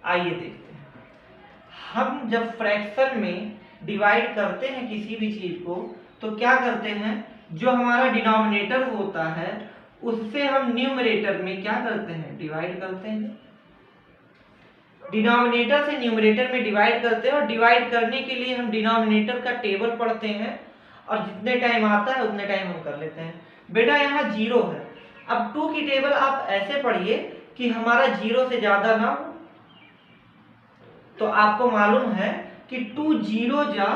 आइए देखते हैं। हम जब फ्रैक्शन में डिवाइड करते हैं किसी भी चीज को तो क्या करते हैं, जो हमारा डिनोमिनेटर होता है उससे हम न्यूमरेटर में क्या करते हैं, डिवाइड करते हैं। डिनोमिनेटर से न्यूमरेटर में डिवाइड करते हैं, और डिवाइड करने के लिए हम डिनोमिनेटर का टेबल पढ़ते हैं, और जितने टाइम आता है उतने टाइम हम कर लेते हैं। बेटा यहाँ 0 है, अब 2 की टेबल आप ऐसे पढ़िए कि हमारा 0 से ज्यादा ना हो। तो आपको मालूम है कि 2 0 जा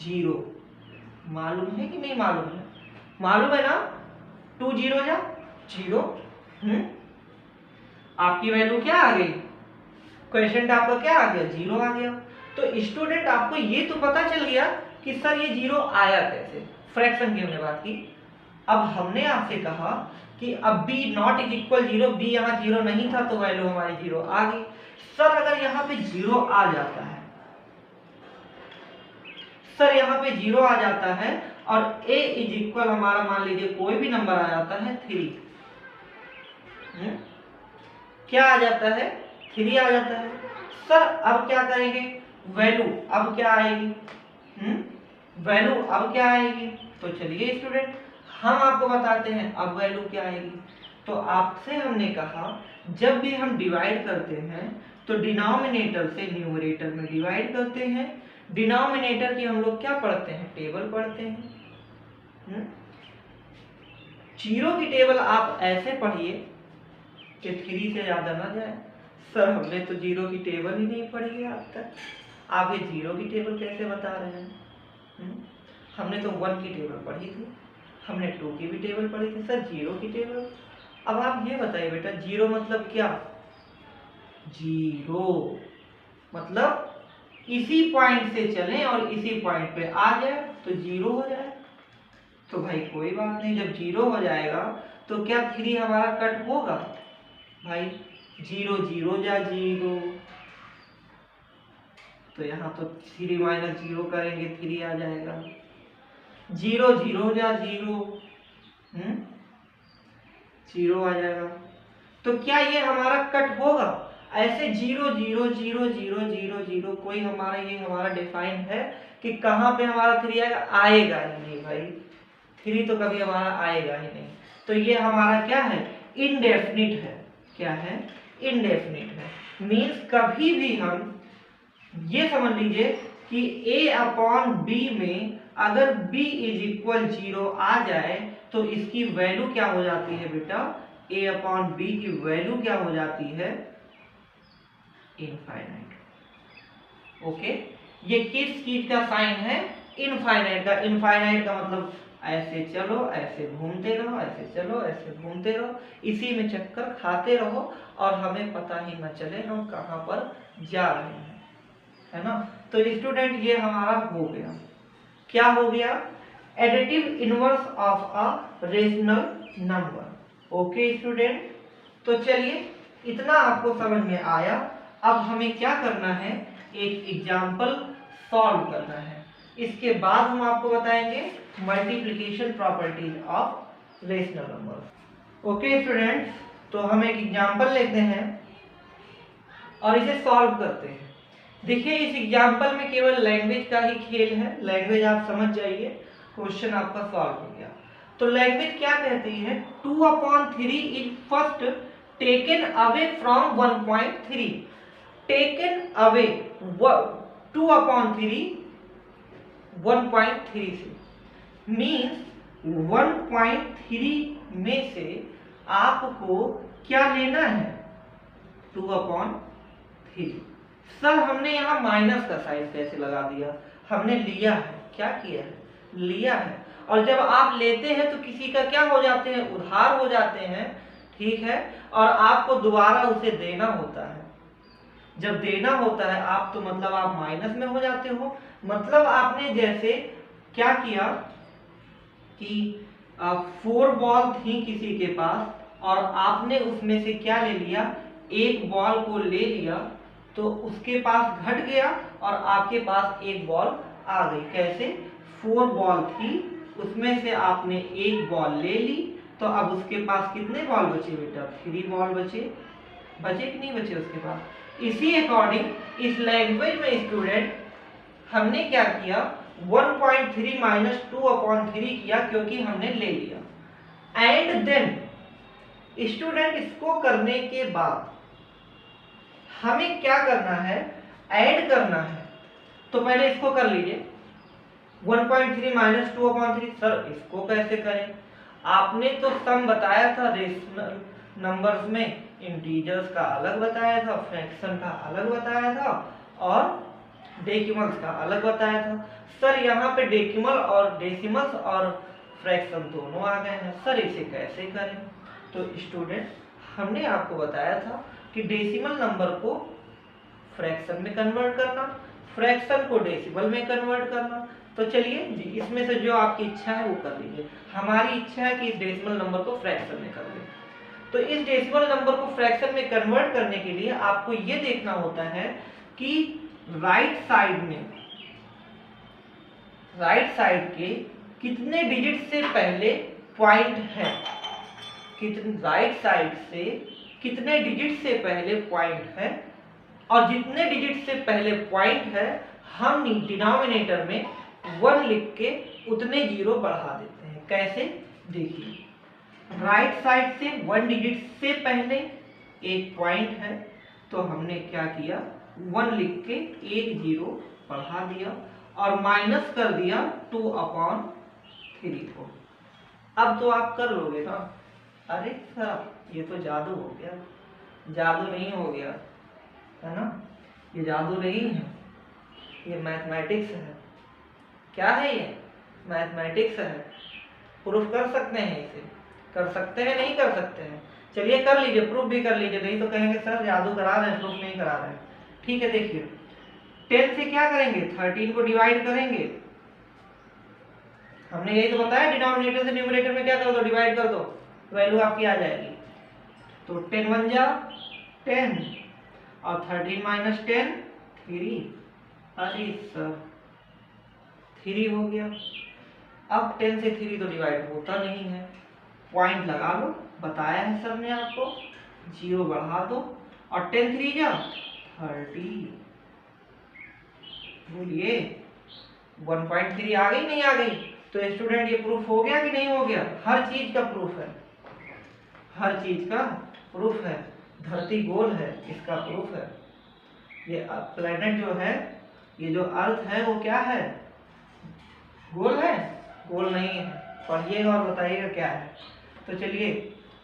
0, मालूम है कि नहीं मालूम है? मालूम है ना, 2 0 जा 0। आपकी वैल्यू क्या आ गई? क्वेश्चन आपका क्या आ गया? 0 आ गया। तो स्टूडेंट आपको ये तो पता चल गया कि सर ये 0 आया कैसे, फ्रैक्शन की हमने बात की। अब हमने आपसे कहा कि अब b not is equal 0, b यहाँ 0 नहीं था तो वैल्यू हमारी 0 आ गई। सर अगर यहाँ पे 0 आ जाता है, सर यहाँ पे 0 आ जाता है और a इज इक्वल हमारा मान लीजिए कोई भी नंबर आ जाता है 3, क्या आ जाता है? 3 आ जाता है। सर अब क्या करेंगे? वैल्यू अब क्या आएगी? वैल्यू अब क्या आएगी? तो चलिए स्टूडेंट हम आपको बताते हैं अब वैल्यू क्या आएगी। तो आपसे हमने कहा जब भी हम डिवाइड करते हैं तो डिनोमिनेटर से न्यूमरेटर में डिवाइड करते हैं। डिनोमिनेटर की हम लोग क्या पढ़ते हैं? टेबल पढ़ते हैं। 0 की टेबल आप ऐसे पढ़िए कि 3 से ज्यादा ना जाए। सर हमने तो 0 की टेबल ही नहीं पढ़ी है आज तक, आप ये 0 की टेबल कैसे बता रहे हैं? हमने तो 1 की टेबल पढ़ी थी, हमने 2 की भी टेबल पढ़ी थी, सर 0 की टेबल। अब आप ये बताइए बेटा 0 मतलब क्या? 0 मतलब इसी पॉइंट से चलें और इसी पॉइंट पे आ जाए तो 0 हो जाए। तो भाई कोई बात नहीं, जब 0 हो जाएगा तो क्या 3 हमारा कट होगा? भाई 0 0 जा 0, तो यहाँ तो 3 माइनस 0 करेंगे 3 आ जाएगा। 0 0 जा 0, 0 आ जाएगा। तो क्या ये हमारा कट होगा? ऐसे 0 0 0 0 0 0 कोई हमारा ये हमारा डिफाइन है कि कहाँ पे हमारा 3 आएगा? आएगा ही नहीं भाई, 3 तो कभी हमारा आएगा ही नहीं। तो ये हमारा क्या है? इनडेफिनिट है। क्या है? इनडेफिनिट है। मीन्स कभी भी हम ये समझ लीजिए कि a अपॉन b में अगर b इज इक्वल 0 आ जाए तो इसकी वैल्यू क्या हो जाती है बेटा? a अपॉन b की वैल्यू क्या हो जाती है? इनफाइनाइट। ओके, ये किस चीज का साइन है? इनफाइनाइट का। इनफाइनाइट का मतलब ऐसे चलो ऐसे घूमते रहो, ऐसे चलो ऐसे घूमते रहो, इसी में चक्कर खाते रहो और हमें पता ही न चले हम कहाँ पर जा रहे हैं, है ना। तो स्टूडेंट ये हमारा हो गया, क्या हो गया? Additive inverse of a rational number. Okay student, तो चलिए इतना आपको समझ में आया। अब हमें क्या करना है? एक एग्जाम्पल सॉल्व करना है, इसके बाद हम आपको बताएंगे multiplication properties of rational number. Okay students, तो हम एक एग्जाम्पल लेते हैं और इसे सॉल्व करते हैं। देखिए इस एग्जाम्पल में केवल लैंग्वेज का ही खेल है, लैंग्वेज आप समझ जाइए, क्वेश्चन आपका सॉल्व हो गया। तो लैंग्वेज क्या कहती है? 2/3 is first taken away from 1.3। Taken away 2/3 1.3 से, मीन्स 1.3 में से आपको क्या लेना है? 2/3। सर हमने यहाँ माइनस का साइन कैसे लगा दिया? हमने लिया है, क्या किया है? लिया है। और जब आप लेते हैं तो किसी का क्या हो जाते हैं? उधार हो जाते हैं, ठीक है, और आपको दोबारा उसे देना होता है। जब देना होता है आप तो मतलब आप माइनस में हो जाते हो। मतलब आपने जैसे क्या किया कि 4 बॉल थी किसी के पास और आपने उसमें से क्या ले लिया? एक बॉल को ले लिया, तो उसके पास घट गया और आपके पास एक बॉल आ गई। कैसे? 4 बॉल थी, उसमें से आपने एक बॉल ले ली, तो अब उसके पास कितने बॉल बचे बेटा? 3 बॉल बचे। बचे कि नहीं बचे उसके पास? इसी अकॉर्डिंग इस लैंग्वेज में स्टूडेंट हमने क्या किया? 1.3 माइनस 2/3 किया, क्योंकि हमने ले लिया। एंड देन स्टूडेंट इसको करने के बाद हमें क्या करना है? ऐड करना है। तो पहले इसको कर लीजिए, 1.3 माइनस 2/3। सर इसको कैसे करें? आपने तो सम बताया था रेशनल नंबर्स में इंटीजर्स का अलग बताया था, फ्रैक्शन का अलग बताया था और डेसिमल्स का अलग बताया था। सर यहाँ पे डेसिमल और डेसिमल्स और फ्रैक्शन दोनों आ गए हैं, सर इसे कैसे करें? तो स्टूडेंट हमने आपको बताया था कि डेसिमल नंबर को फ्रैक्शन में कन्वर्ट करना, फ्रैक्शन को डेसिमल में कन्वर्ट करना। तो चलिए इसमें से जो आपकी इच्छा है वो कर लीजिए। हमारी इच्छा है कि इस डेसिमल नंबर को फ्रैक्शन में कर दें। तो इस डेसिमल नंबर को फ्रैक्शन में कन्वर्ट करने के लिए आपको ये देखना होता है कि राइट साइड के कितने डिजिट से पहले पॉइंट है, राइट साइड से कितने डिजिट से पहले पॉइंट है, और जितने डिजिट से पहले पॉइंट है हम डिनोमिनेटर में 1 लिख के उतने जीरो बढ़ा देते हैं। कैसे? देखिए, राइट साइड से 1 डिजिट से पहले एक पॉइंट है तो हमने क्या किया, 1 लिख के एक जीरो बढ़ा दिया और माइनस कर दिया 2/3 को। अब तो आप कर लोगे ना? अरे सर ये तो जादू हो गया। जादू नहीं हो गया है ना, ये जादू नहीं है, ये मैथमेटिक्स है। क्या है ये? मैथमेटिक्स है। प्रूफ कर सकते हैं, इसे कर सकते हैं, नहीं कर सकते हैं? चलिए कर लीजिए, प्रूफ भी कर लीजिए, नहीं तो कहेंगे सर जादू करा रहे हैं, प्रूफ नहीं करा रहे हैं। ठीक है, देखिए 10 से क्या करेंगे, 13 को डिवाइड करेंगे। हमने यही तो बताया, डिनोमिनेटर से न्यूमरेटर में क्या कर दो, डिवाइड कर दो, वैल्यू आपकी आ जाएगी। तो 10 1 जा 10 और 13 माइनस 10 3। अरे सर 3 हो गया। अब 10 से 3 तो डिवाइड होता नहीं है, पॉइंट लगा लो, बताया है सर ने आपको, जीरो बढ़ा दो और 10 3 जा 30। बोलिए 1.3 आ गई, नहीं आ गई? तो स्टूडेंट ये प्रूफ हो गया कि नहीं हो गया? हर चीज का प्रूफ है, हर चीज का प्रूफ है। धरती गोल है, इसका प्रूफ है। ये प्लेनेट जो है, ये जो अर्थ है वो क्या है, गोल है? गोल नहीं है। पढ़िएगा और बताइएगा क्या है। तो चलिए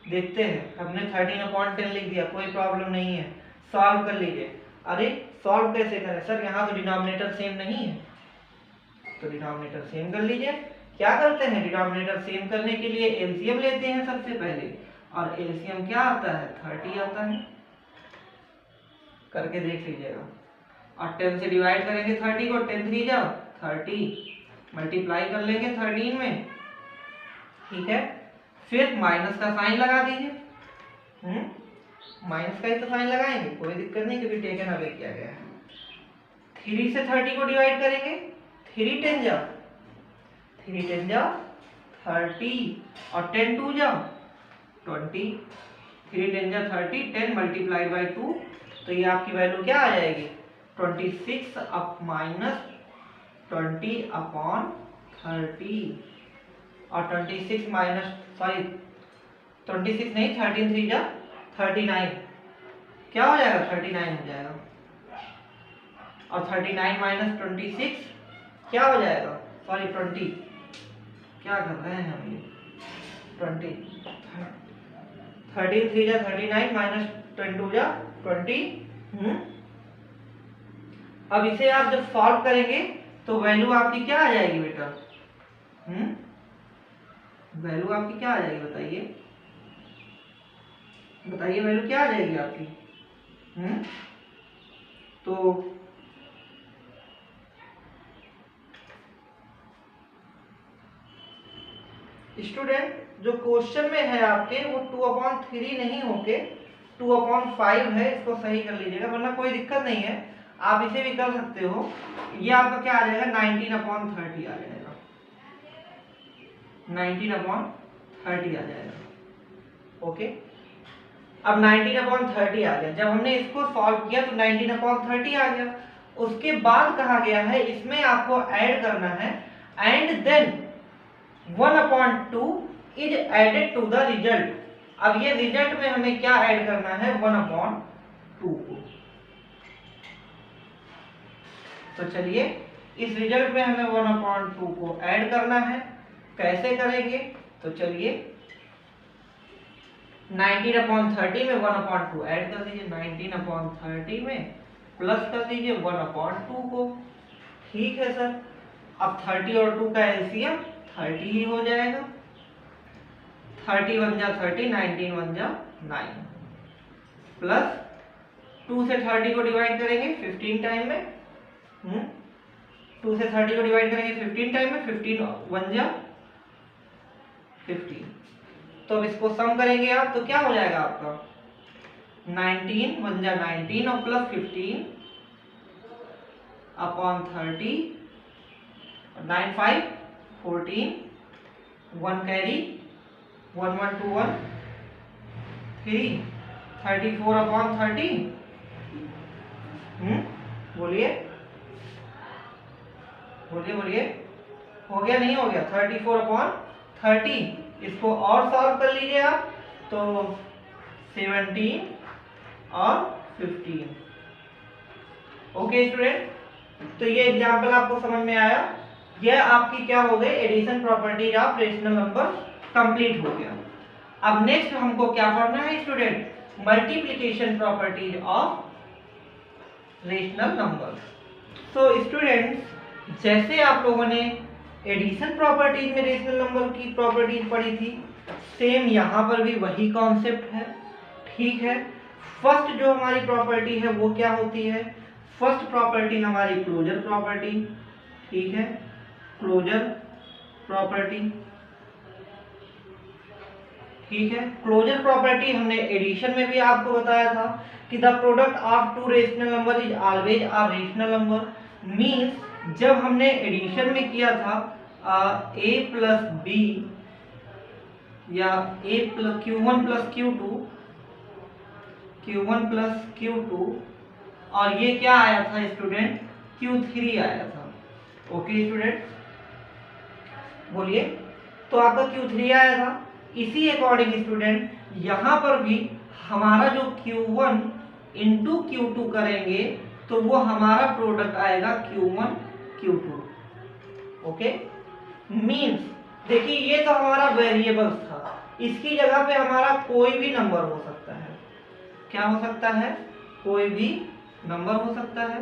देखते हैं, हमने 13/10 लिख दिया, कोई प्रॉब्लम नहीं है, सॉल्व कर लीजिए। अरे सॉल्व कैसे करें सर, यहाँ तो डिनोमिनेटर सेम नहीं है, तो डिनोमिनेटर सेम कर लीजिए। क्या करते हैं, डिनोमिनेटर सेम करने के लिए एलसीएम लेते हैं सबसे पहले, और एलसीएम क्या आता है, 30 आता है। करके देख लीजिएगा। और 10 से डिवाइड करेंगे 30 को, 10 3 जाओ 30, मल्टीप्लाई कर लेंगे 13 में, ठीक है। फिर माइनस का साइन लगा दीजिए, माइनस का ही तो साइन लगाएंगे, कोई दिक्कत नहीं, क्योंकि टेकन अवे किया गया है। 3 से 30 को डिवाइड करेंगे, 3 10 जाओ 3 10 जाओ 30 और 10 2 जाओ 20, 3 10 जाओ 30, 10 मल्टीप्लाइड बाई 2, तो ये आपकी वैल्यू क्या आ जाएगी, 26 अप माइनस 20/30, और 26 माइनस 26 नहीं, 13 3 जा 39, क्या हो जाएगा, 39 हो जाएगा। और 39 माइनस 26 क्या हो जाएगा, 20, क्या कर रहे हैं हम ये, 20, 13 3 जा 39 माइनस 22 जा 20। अब इसे आप जब सॉल्व करेंगे तो वैल्यू आपकी क्या आ जाएगी बेटा, वैल्यू आपकी क्या आ जाएगी, बताइए बताइए, वैल्यू क्या आ जाएगी आपकी। तो स्टूडेंट जो क्वेश्चन में है आपके वो 2/3 नहीं होके 2/5 है, इसको सही कर लीजिएगा, वरना कोई दिक्कत नहीं है, आप इसे भी कर सकते हो। ये आपका क्या आ जाएगा, 19/30 आ जाएगा, 19/30 आ जाएगा। ओके, अब 19/30 आ गया। जब हमने इसको सॉल्व किया तो 19/30 आ गया। उसके बाद कहा गया है इसमें आपको ऐड करना है, and then 1/2 is added to the result. अब ये रिजल्ट में हमें क्या ऐड करना है, 1/2 को। तो चलिए इस रिजल्ट में हमें 1/2 को ऐड करना है। कैसे करेंगे, तो चलिए 19/30 में 1/2 ऐड कर दीजिए, 19/30 में प्लस कर दीजिए 1/2 को। ठीक है सर, अब 30 और 2 का एलसीएम 30 ही हो जाएगा। 30 1 जा 30, 19 1 जा 9 प्लस 2 से 30 को डिवाइड करेंगे 15 टाइम में। 2 से 30 को डिवाइड करेंगे 15 टाइम में, 15 1 जा 15। तो अब इसको सम करेंगे आप तो क्या हो जाएगा आपका 19 1 जा 19 और प्लस 15 अपॉन 30, 9 5 14, 1 कैरी 1 1 2 1 3, 34 अपॉन 30। बोलिए बोलिए बोलिए, हो गया नहीं हो गया? 34 अपॉन 30। इसको और सॉल्व कर लीजिए आप तो 17 और 15। ओके स्टूडेंट, तो ये एग्जांपल आपको समझ में आया। यह आपकी क्या हो गई, addition properties of rational number complete हो गया। अब नेक्स्ट हमको क्या पढ़ना है student, multiplication properties of rational numbers. So students, जैसे आप लोगों ने एडिशन प्रॉपर्टीज में रेशनल नंबर की प्रॉपर्टीज पढ़ी थी, सेम यहाँ पर भी वही कॉन्सेप्ट है। ठीक है, फर्स्ट जो हमारी प्रॉपर्टी है वो क्या होती है, फर्स्ट प्रॉपर्टी हमारी क्लोजर प्रॉपर्टी। ठीक है, क्लोजर प्रॉपर्टी। ठीक है, क्लोजर प्रॉपर्टी हमने एडिशन में भी आपको बताया था कि the product of two rational number is always a rational number. Means जब हमने एडिशन में किया था a प्लस बी या Q1 plus Q1 plus Q2 और ये क्या आया था स्टूडेंट, Q3 आया था। ओके स्टूडेंट, बोलिए, तो आपका Q3 आया था। इसी अकॉर्डिंग स्टूडेंट यहाँ पर भी हमारा जो Q1 इंटू Q2 करेंगे तो वो हमारा प्रोडक्ट आएगा Q1 Q2। ओके, मींस देखिए ये तो हमारा वेरिएबल्स था, इसकी जगह पे हमारा कोई भी नंबर हो सकता है। क्या हो सकता है, कोई भी नंबर हो सकता है।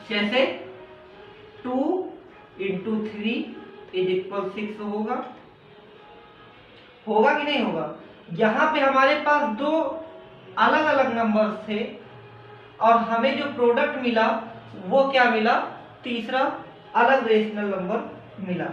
जैसे 2 इंटू 3 इज इक्वल 6 होगा कि नहीं होगा? यहाँ पे हमारे पास दो अलग अलग नंबर्स थे और हमें जो प्रोडक्ट मिला वो क्या मिला, तीसरा अलग रेशनल नंबर मिला।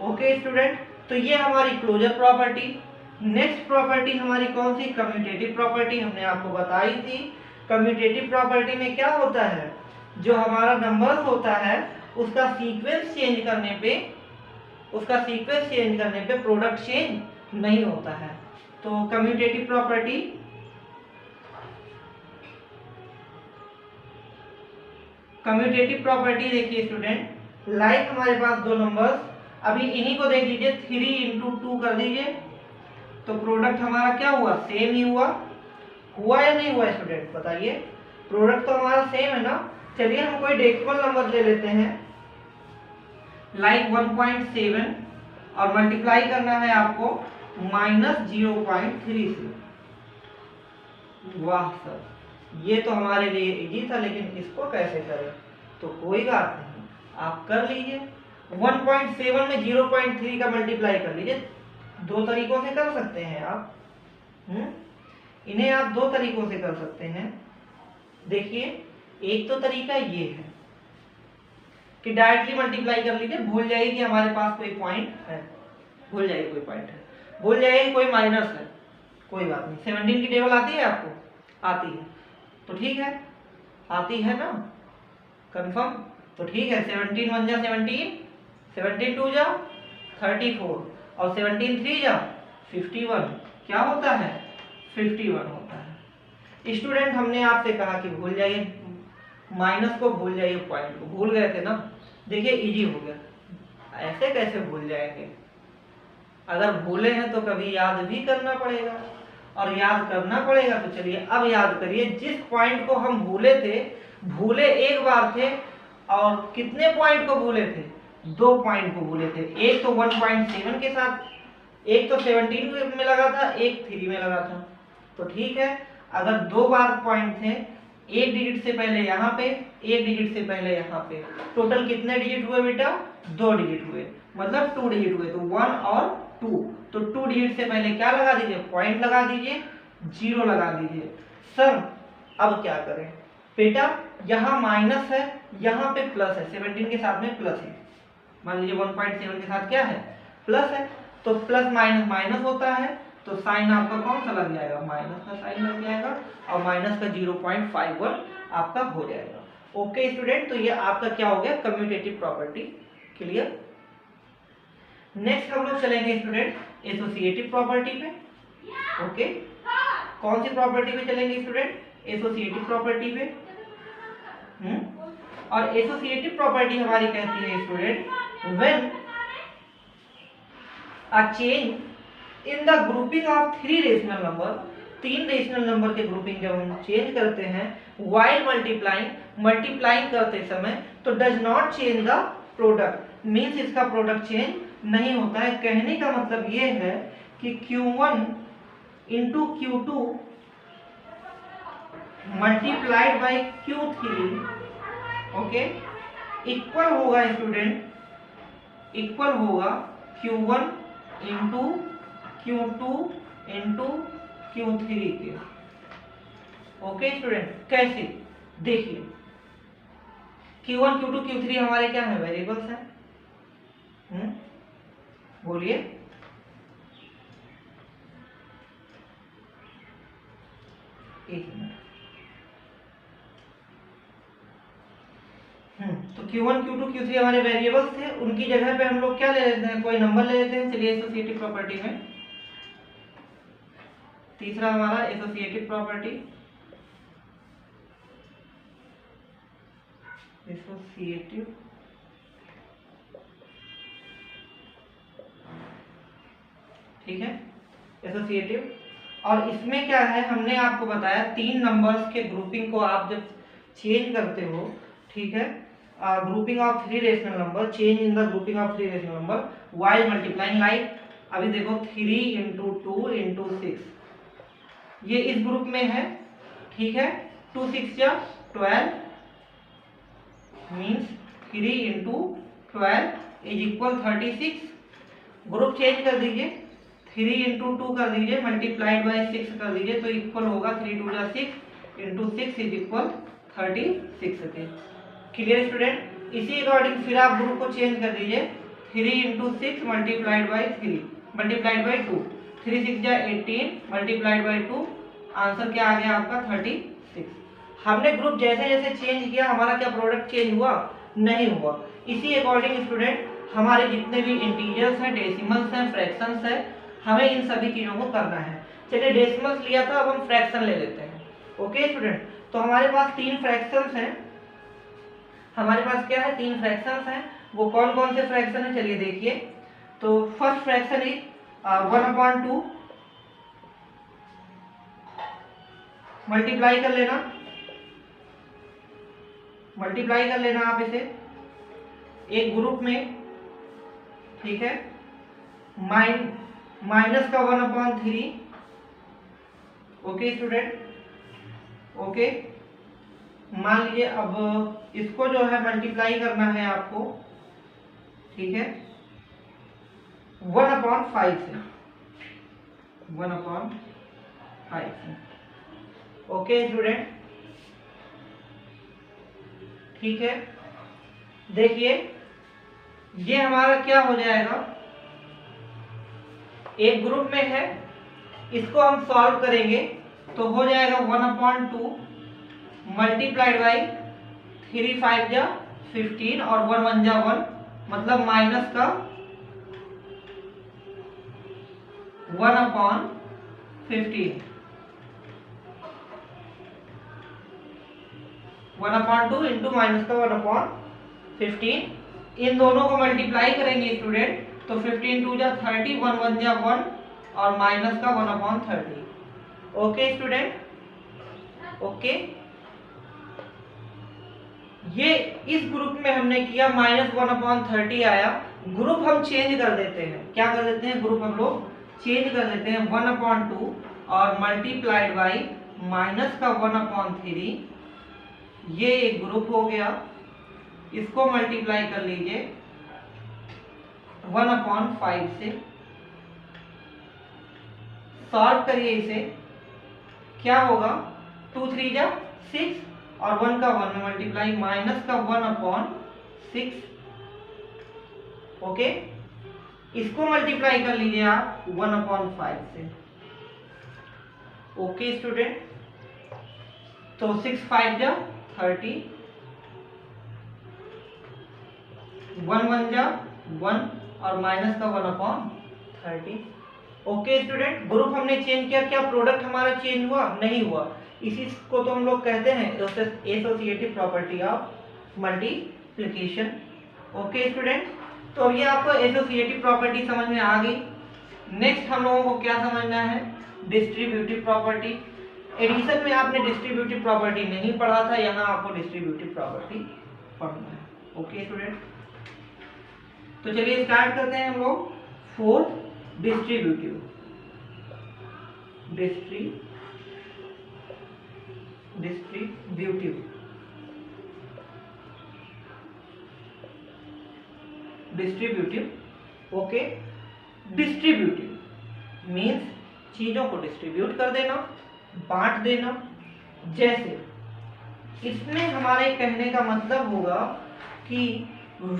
ओके स्टूडेंट, तो ये हमारी क्लोजर प्रॉपर्टी। नेक्स्ट प्रॉपर्टी हमारी कौन सी, कम्यूटेटिव प्रॉपर्टी, हमने आपको बताई थी। कम्यूटेटिव प्रॉपर्टी में क्या होता है, जो हमारा नंबर्स होता है उसका सीक्वेंस चेंज करने पे प्रोडक्ट चेंज नहीं होता है। तो कम्यूटेटिव प्रॉपर्टी देखिए स्टूडेंट, लाइक हमारे पास दो नंबर्स, अभी इन्हीं को देख लीजिए, 3 इंटू 2 कर दीजिए तो प्रोडक्ट हमारा क्या हुआ, सेम ही हुआ या नहीं हुआ स्टूडेंट, बताइए। प्रोडक्ट तो हमारा सेम है ना। चलिए हम कोई डेसिमल नंबर ले लेते हैं, लाइक 1.7 और मल्टीप्लाई करना है आपको -0.3 से। वाह सर, ये तो हमारे लिए इजी था, लेकिन इसको कैसे करें, तो कोई बात नहीं, आप कर लीजिए। 1.7 में 0.3 का मल्टीप्लाई कर लीजिए। दो तरीकों से कर सकते हैं आप, इन्हें आप दो तरीकों से कर सकते हैं। देखिए, एक तो तरीका ये है कि डायरेक्टली मल्टीप्लाई कर लीजिए, भूल जाइए कि हमारे पास कोई पॉइंट है, भूल जाइए कोई पॉइंट है, भूल जाइए कोई माइनस है, कोई बात नहीं। 17 की टेबल आती है आपको, आती है तो ठीक है, आती है ना, कंफर्म, तो ठीक है। 17 1 जा 17, 17 2 जा 34 और 17 3 जा 51, क्या होता है, 51 होता है। स्टूडेंट हमने आपसे कहा कि भूल जाइए माइनस को, भूल जाइए पॉइंट को, भूल गए थे ना, देखिए इजी हो गया। ऐसे कैसे भूल जाएंगे, अगर भूले हैं तो कभी याद भी करना पड़ेगा, और याद करना पड़ेगा तो चलिए अब याद करिए। जिस पॉइंट को हम भूले थे, भूले एक बार थे, और कितने पॉइंट को भूले थे, दो पॉइंट को बोले थे, एक तो 1.7 के साथ, एक तो 17 में लगा था, एक 3 में लगा था। तो ठीक है, अगर दो बार पॉइंट थे, एक डिजिट से पहले यहाँ पे, एक डिजिट से पहले यहाँ पे, टोटल कितने डिजिट हुए बेटा? 2 डिजिट हुए, मतलब 2 डिजिट हुए। तो 1 और 2, तो 2 डिजिट से पहले क्या लगा दीजिए? पॉइंट लगा दीजिए, 0 लगा दीजिए। सर अब क्या करें? बेटा यहाँ माइनस है, यहाँ पे प्लस है, 17 के साथ में प्लस है, मान लीजिए 1.7 के साथ क्या है? प्लस है। तो प्लस माइनस माइनस होता है, तो साइन आपका कौन सा लग जाएगा? माइनस का साइन लग जाएगा, और माइनस का 0.51 आपका हो जाएगा। ओके स्टूडेंट, तो ये आपका क्या हो गया? Commutative property. क्लियर? नेक्स्ट हम लोग चलेंगे स्टूडेंट एसोसिएटिव प्रॉपर्टी पे। ओके, कौन सी प्रॉपर्टी पे चलेंगे स्टूडेंट? एसोसिएटिव प्रॉपर्टी पे। और एसोसिएटिव प्रॉपर्टी हमारी कहती है student, when a change in the grouping of 3 rational number, 3 rational number के ग्रुपिंग जब हम चेंज करते हैं व्हाइल मल्टीप्लाइंग करते समय, तो does not change the product, means इसका प्रोडक्ट चेंज नहीं होता है। कहने का मतलब ये है कि Q1 into Q2 multiplied by Q3, okay, equal होगा स्टूडेंट, इक्वल होगा Q1 into Q2 into Q3 के। ओके स्टूडेंट, कैसे? देखिए Q1 Q2 Q3 हमारे क्या है? वेरिएबल्स हैं। बोलिए। एक मिनट। तो Q1 Q2 Q3 हमारे वेरिएबल्स थे, उनकी जगह पे हम लोग क्या ले लेते हैं? कोई नंबर ले लेते हैं। चलिए एसोसिएटिव प्रॉपर्टी में तीसरा हमारा एसोसिएटिव प्रॉपर्टी, एसोसिएटिव ठीक है, एसोसिएटिव। और इसमें क्या है, हमने आपको बताया 3 नंबर्स के ग्रुपिंग को आप जब चेंज करते हो, ठीक है, grouping of 3 rational number, change in the grouping of 3 rational number while multiplying, like अभी देखो 3 इंटू 2 इंटू 6, ये इस ग्रुप में है, ठीक है। 2 6 जा 12, means 3 into 12 is equal 36। Group change कर दीजिए, 3 इंटू 2 कर दीजिए, मल्टीप्लाइड बाई 6 कर दीजिए, तो इक्वल होगा 3 2 जा 6 इंटू 6 इज इक्वल 36 के। Clear student? इसी अकॉर्डिंग फिर आप ग्रुप को चेंज कर दीजिए, 3 into 6 multiplied by 3 multiplied by 2, 3 6 जा 18 मल्टीप्लाइड बाई 2, आंसर क्या आ गया आपका? 36। हमने ग्रुप जैसे जैसे चेंज किया, हमारा क्या प्रोडक्ट चेंज हुआ? नहीं हुआ। इसी अकॉर्डिंग स्टूडेंट हमारे जितने भी इंटीजर्स हैं, डेसिमल्स हैं, फ्रैक्शंस हैं, हमें इन सभी चीजों को करना है। चलिए डेसिमल्स लिया था, अब हम फ्रैक्शन ले लेते हैं। ओके स्टूडेंट, तो हमारे पास 3 फ्रैक्शंस हैं, हमारे पास क्या है? 3 फ्रैक्शंस हैं। वो कौन कौन से फ्रैक्शन है? चलिए देखिए। तो फर्स्ट फ्रैक्शन इज 1/2, मल्टीप्लाई कर लेना, मल्टीप्लाई कर लेना आप इसे एक ग्रुप में, ठीक है, माइनस का 1/3। ओके स्टूडेंट, ओके, मान लीजिए अब इसको जो है मल्टीप्लाई करना है आपको, ठीक है, 1/5 से, 1/5 से। ओके स्टूडेंट, ठीक है, देखिए ये हमारा क्या हो जाएगा? एक ग्रुप में है, इसको हम सॉल्व करेंगे तो हो जाएगा 1/2 मल्टीप्लाइड बाई 3 5 जा 15 और 1 1 जा 1, मतलब माइनस का 1/15, 1/2 इंटू माइनस का 1/15। इन दोनों को मल्टीप्लाई करेंगे स्टूडेंट, तो 15 2 जा 30, 1 1 जा 1 और माइनस का 1/30। Okay student, okay. ये इस ग्रुप में हमने किया -1/30 आया। ग्रुप हम चेंज कर देते हैं, क्या कर देते हैं, ग्रुप हम लोग चेंज कर देते हैं 1/2 और मल्टीप्लाइड बाई -1/3। ये एक ग्रुप हो गया, इसको मल्टीप्लाई कर लीजिए 1/5 से, सॉल्व करिए इसे, क्या होगा 2 3 जा 6 और 1 का 1 में मल्टीप्लाई -1/6। ओके, इसको मल्टीप्लाई कर लीजिए आप 1/5 से। ओके स्टूडेंट, तो 6 5 जा 30, 1 1 जा 1 और माइनस का 1/30। ओके स्टूडेंट, ग्रुप हमने चेंज किया, क्या प्रोडक्ट हमारा चेंज हुआ, नहीं हुआ। इसी को तो हम लोग कहते हैं associative property of multiplication. Okay student, तो अब ये आपको एसोसिएटिव प्रॉपर्टी समझ में आ गई। नेक्स्ट हम लोगों को क्या समझना है, डिस्ट्रीब्यूटिव प्रॉपर्टी। एडिशन में आपने डिस्ट्रीब्यूटिव प्रॉपर्टी नहीं पढ़ा था, यहाँ आपको डिस्ट्रीब्यूटिव प्रॉपर्टी पढ़ना है। ओके स्टूडेंट, तो चलिए स्टार्ट करते हैं हम लोग। Fourth, distributive okay. Distributive means चीजों को डिस्ट्रीब्यूट कर देना, बांट देना। जैसे इसमें हमारे कहने का मतलब होगा कि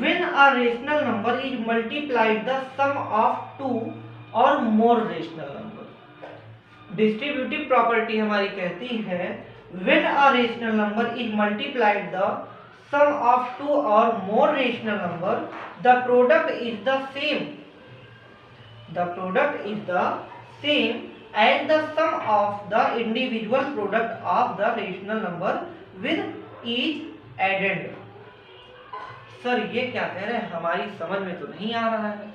when a rational number is multiplied the sum of two or more rational number। Distributive property हमारी कहती है when a rational number is multiplied the sum of two or more rational number, the product is the same as the sum of the individual product of the rational number with each added। Sir ये क्या कह रहे हैं, हमारी समझ में तो नहीं आ रहा है।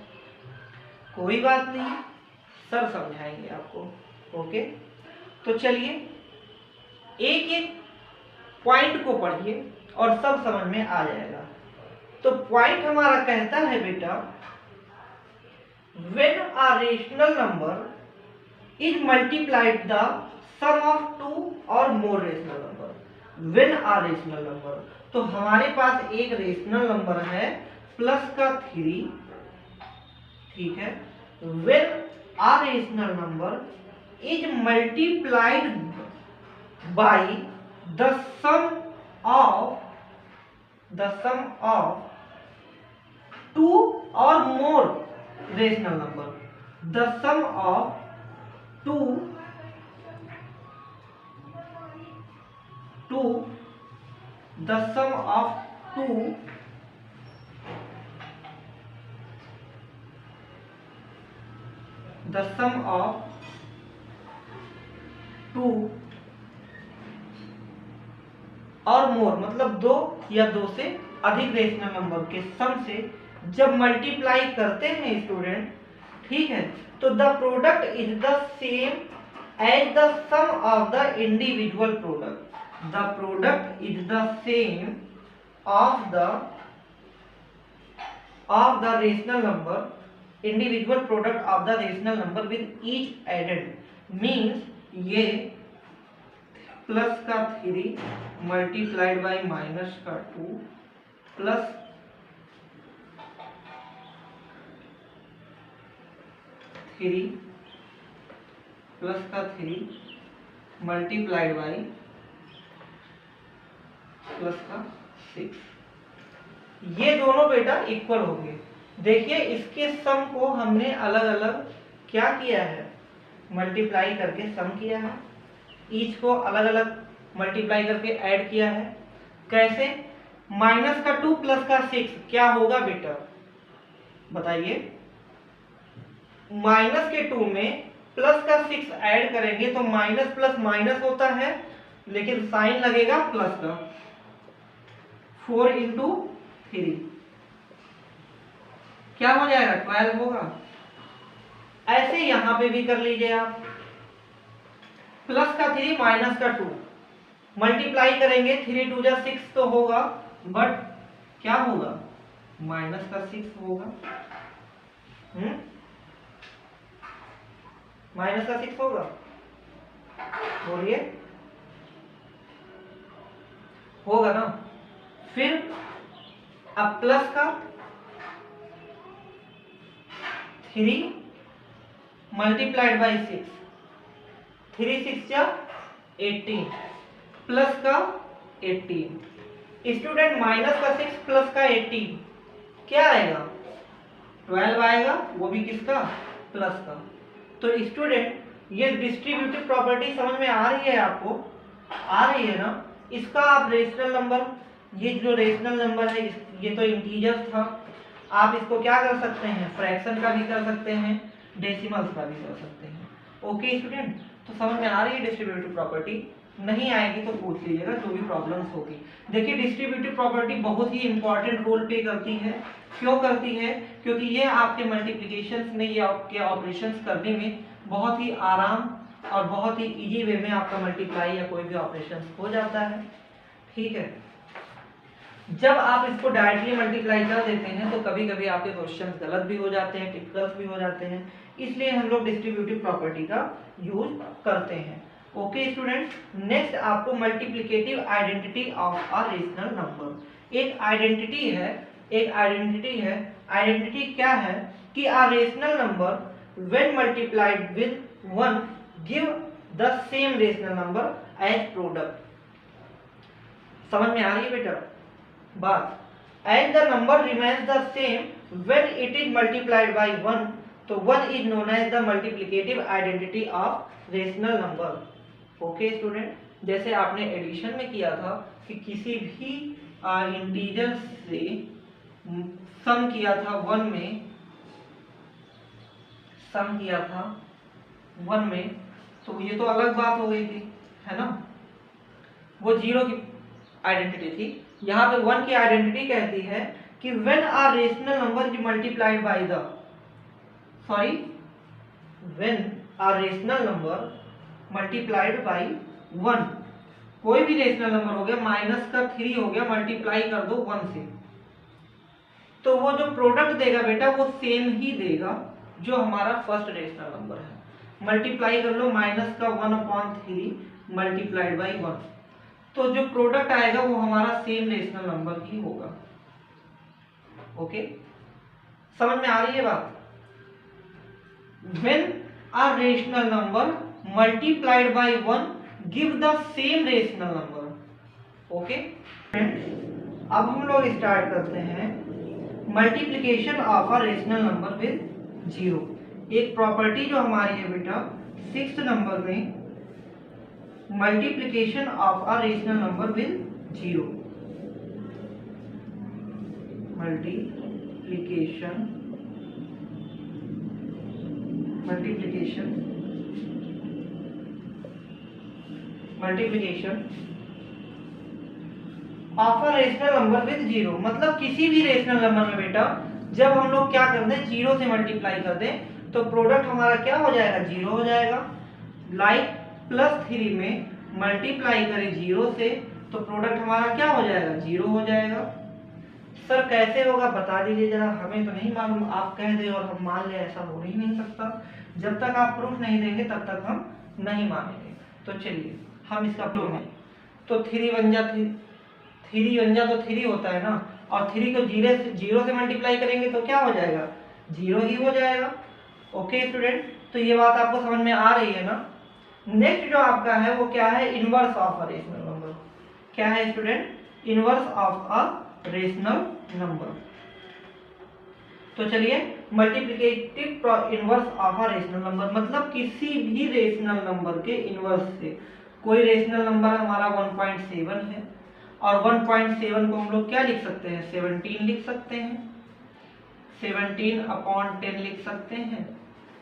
कोई बात नहीं, सर समझाएंगे आपको। ओके, तो चलिए एक एक पॉइंट को पढ़िए और सब समझ में आ जाएगा। तो पॉइंट हमारा कहता है बेटा, when a rational number is multiplied the sum of two or more rational number। when a rational number, तो हमारे पास एक रेशनल नंबर है प्लस का 3, ठीक है। when a rational number is multiplied by the sum of two or more rational number, the sum of two the sum of two और मोर मतलब दो या दो से अधिक रेशनल नंबर के सम से जब मल्टीप्लाई करते हैं स्टूडेंट, ठीक है, तो the product is the same as the sum of the individual product. The product is the same of the rational number, individual product of the rational number with each added. Means ये plus का 3 multiplied by minus का 2 plus plus का 3 multiplied by plus का 6, ये दोनों बेटा equal हो गए। देखिए इसके सम को हमने अलग अलग क्या किया है, मल्टीप्लाई करके सम किया है, ईच को अलग अलग मल्टीप्लाई करके ऐड किया है। कैसे, माइनस का 2 प्लस का 6 क्या होगा बेटा बताइए, माइनस के 2 में प्लस का 6 ऐड करेंगे तो माइनस प्लस माइनस होता है, लेकिन साइन लगेगा प्लस का। 4 इंटू 3 क्या हो जाएगा, 12 होगा। ऐसे यहां पे भी कर लीजिए आप, प्लस का 3 माइनस का 2 मल्टीप्लाई करेंगे, 3 2 जा 6 तो होगा, बट क्या होगा, माइनस का 6 होगा, माइनस का 6 होगा, बोलिए होगा ना। फिर अब प्लस का 3 मल्टीप्लाइड बाई 6, 3 6 जा 18 प्लस का 18। स्टूडेंट माइनस का 6 प्लस का 18 क्या आएगा, 12 आएगा, वो भी किसका, प्लस का। तो स्टूडेंट ये डिस्ट्रीब्यूटिव प्रॉपर्टी समझ में आ रही है आपको, आ रही है ना। इसका आप रेशनल नंबर, ये जो रेशनल नंबर है ये तो इंटीजर्स था, आप इसको क्या कर सकते हैं, फ्रैक्शन का भी कर सकते हैं, डेसिमल्स का भी कर सकते हैं। ओके स्टूडेंट, तो समझ में आ रही है डिस्ट्रीब्यूटिव प्रॉपर्टी, नहीं आएगी तो पूछ लीजिएगा जो भी प्रॉब्लम्स होगी। देखिए डिस्ट्रीब्यूटिव प्रॉपर्टी बहुत ही इंपॉर्टेंट रोल प्ले करती है। क्यों करती है, क्योंकि ये आपके मल्टीप्लिकेशंस में, ये आपके ऑपरेशंस करने में बहुत ही आराम और बहुत ही इजी वे में आपका मल्टीप्लाई या कोई भी ऑपरेशंस हो जाता है। ठीक है, जब आप इसको डायरेक्टली मल्टीप्लाई कर देते हैं तो कभी कभी आपके क्वेश्चन गलत भी हो जाते हैं, टिपिकल्स भी हो जाते हैं, इसलिए हम लोग डिस्ट्रीब्यूटिव प्रॉपर्टी का यूज करते हैं। ओके स्टूडेंट, नेक्स्ट आपको multiplicative identity of a rational number. एक आइडेंटिटी है, एक आइडेंटिटी है, आइडेंटिटी क्या है कि a rational number when multiplied with 1 give the same rational number as product. समझ में आ रही है बेटा बात, as the number remains the same when it is multiplied by 1, तो 1 is known as the multiplicative identity of rational number. Okay student, जैसे आपने एडिशन में किया था कि किसी भी इंटीजर से सम किया था 1 में, सम किया था 1 में, तो ये तो अलग बात हो गई थी, है ना, वो 0 की आइडेंटिटी थी। यहाँ पे 1 की आइडेंटिटी कहती है कि when a rational number is multiplied by the, sorry, when a rational number multiplied by 1, कोई भी रेशनल नंबर हो गया, माइनस का 3 हो गया, मल्टीप्लाई कर दो 1 से, तो वो जो प्रोडक्ट देगा बेटा वो सेम ही देगा जो हमारा फर्स्ट रेशनल नंबर है। मल्टीप्लाई कर लो माइनस का 1/3 मल्टीप्लाइड बाय 1, तो जो प्रोडक्ट आएगा वो हमारा सेम रेशनल नंबर ही होगा। ओके, समझ में आ रही है बात। When a rational number multiplied by 1 give the same rational number. Okay, अब हम लोग स्टार्ट करते हैं multiplication of a rational number with 0। एक प्रॉपर्टी जो हमारी है बेटा 6th नंबर में, multiplication of a rational number with 0, multiplication of a rational number with 0, मतलब किसी भी रेशनल नंबर में बेटा जब हम लोग क्या कर दें, 0 से मल्टीप्लाई कर दें तो प्रोडक्ट हमारा क्या हो जाएगा, 0 हो जाएगा। लाइक +3 में मल्टीप्लाई करें 0 से तो प्रोडक्ट हमारा क्या हो जाएगा, 0 हो जाएगा। सर कैसे होगा बता दीजिए जरा, हमें तो नहीं मालूम, आप कह दें और हम मान ले, ऐसा हो ही नहीं सकता। जब तक आप प्रूफ नहीं देंगे तब तक हम नहीं मानेंगे। तो चलिए हम इसका प्रूफ है, तो 3 1 जा 3 तो 3 होता है ना, और 3 को 0 से मल्टीप्लाई करेंगे तो क्या हो जाएगा, 0 ही हो जाएगा। ओके स्टूडेंट, तो ये बात आपको समझ में आ रही है ना। नेक्स्ट जो आपका है वो क्या है, inverse of a rational number. क्या है student, inverse of a rational number. तो चलिए multiplicative inverse of a rational number, मतलब किसी भी रेशनल नंबर के इनवर्स से। कोई रेशनल नंबर हमारा 1.7 है और 1.7 को हम लोग क्या लिख सकते हैं, 17 लिख सकते हैं, 17/10 लिख सकते हैं।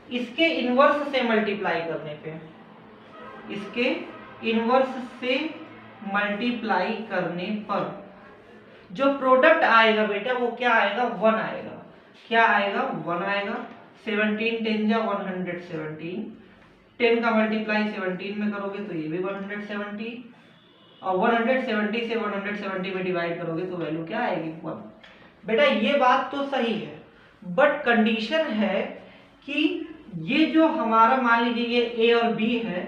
इसके इनवर्स से मल्टीप्लाई करने पे, इसके इनवर्स से मल्टीप्लाई करने पर जो प्रोडक्ट आएगा बेटा वो क्या आएगा, 1 आएगा। क्या आएगा, 1 आएगा। 17 10 जा 117, 10 का मल्टीप्लाई 17 में करोगे तो ये भी 117, और 170 से 170 में डिवाइड करोगे तो वैल्यू क्या आएगी 1। बेटा ये बात तो सही है, बट कंडीशन है कि ये जो हमारा मान लीजिए ये ए और बी है,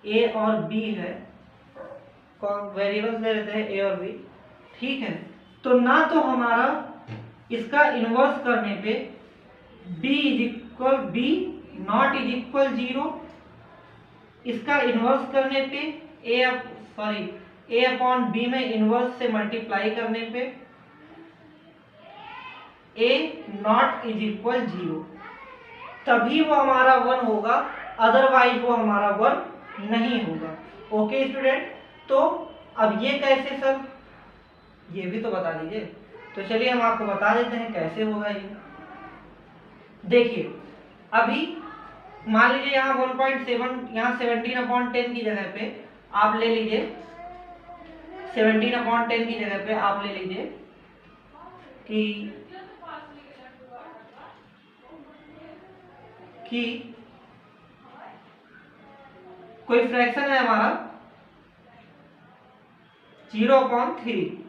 ए और बी है, वेरिएबल्स ले लेते हैं ए और बी, ठीक है। तो ना तो हमारा इसका इनवर्स करने पे b is equal B not is equal 0, इसका इनवर्स करने पे ए अपॉन बी में इनवर्स से मल्टीप्लाई करने पे ए नॉट इज इक्वल 0, तभी वो हमारा 1 होगा, अदरवाइज वो हमारा 1 नहीं होगा। ओके स्टूडेंट, तो अब ये कैसे सर, ये भी तो बता दीजिए। तो चलिए हम आपको बता देते हैं कैसे होगा ये। देखिए अभी मान लीजिए यहाँ 1.7, यहाँ 17/10 की जगह पे आप ले लीजिए, 17/10 की जगह पे आप ले लीजिए कि कोई फ्रैक्शन है हमारा 0/3।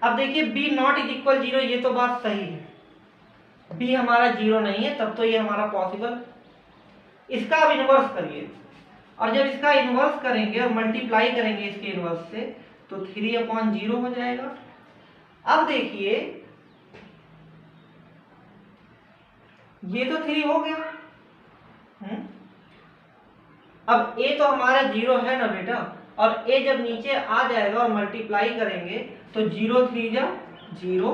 अब देखिए b नॉट इज इक्वल 0, ये तो बात सही है, b हमारा 0 नहीं है, तब तो ये हमारा पॉसिबल। इसका अब इनवर्स करिए, और जब इसका इनवर्स करेंगे और मल्टीप्लाई करेंगे इसके इनवर्स से तो 3/0 हो जाएगा। अब देखिए ये तो 3 हो गया, अब a तो हमारा 0 है ना बेटा, और a जब नीचे आ जाएगा और मल्टीप्लाई करेंगे तो 0 3 जा 0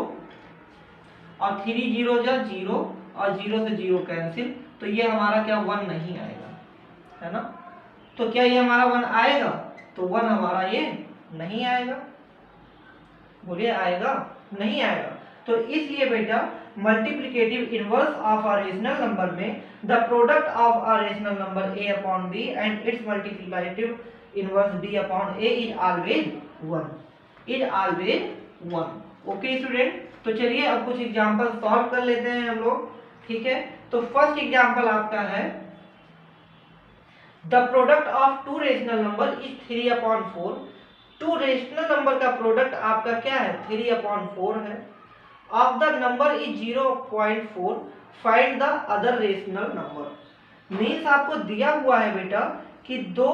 और 3 0 जा 0 और 0 से 0 कैंसिल, तो ये हमारा क्या 1 नहीं आएगा, है ना। तो क्या ये हमारा 1 आएगा, तो 1 हमारा ये नहीं आएगा, बोलिए आएगा नहीं आएगा। तो इसलिए बेटा multiplicative inverse of a rational number में the product of a rational number a upon b and its multiplicative inverse b upon a is always 1। Okay student, तो चलिए अब कुछ एग्जांपल सॉल्व कर लेते हैं हम लोग, ठीक है। तो फर्स्ट एग्जांपल आपका है the product of two rational number is 3/4। Two rational number का प्रोडक्ट आपका क्या है 3/4 है। Of the number is 0.4, find the other rational number. Means आपको दिया हुआ है बेटा कि दो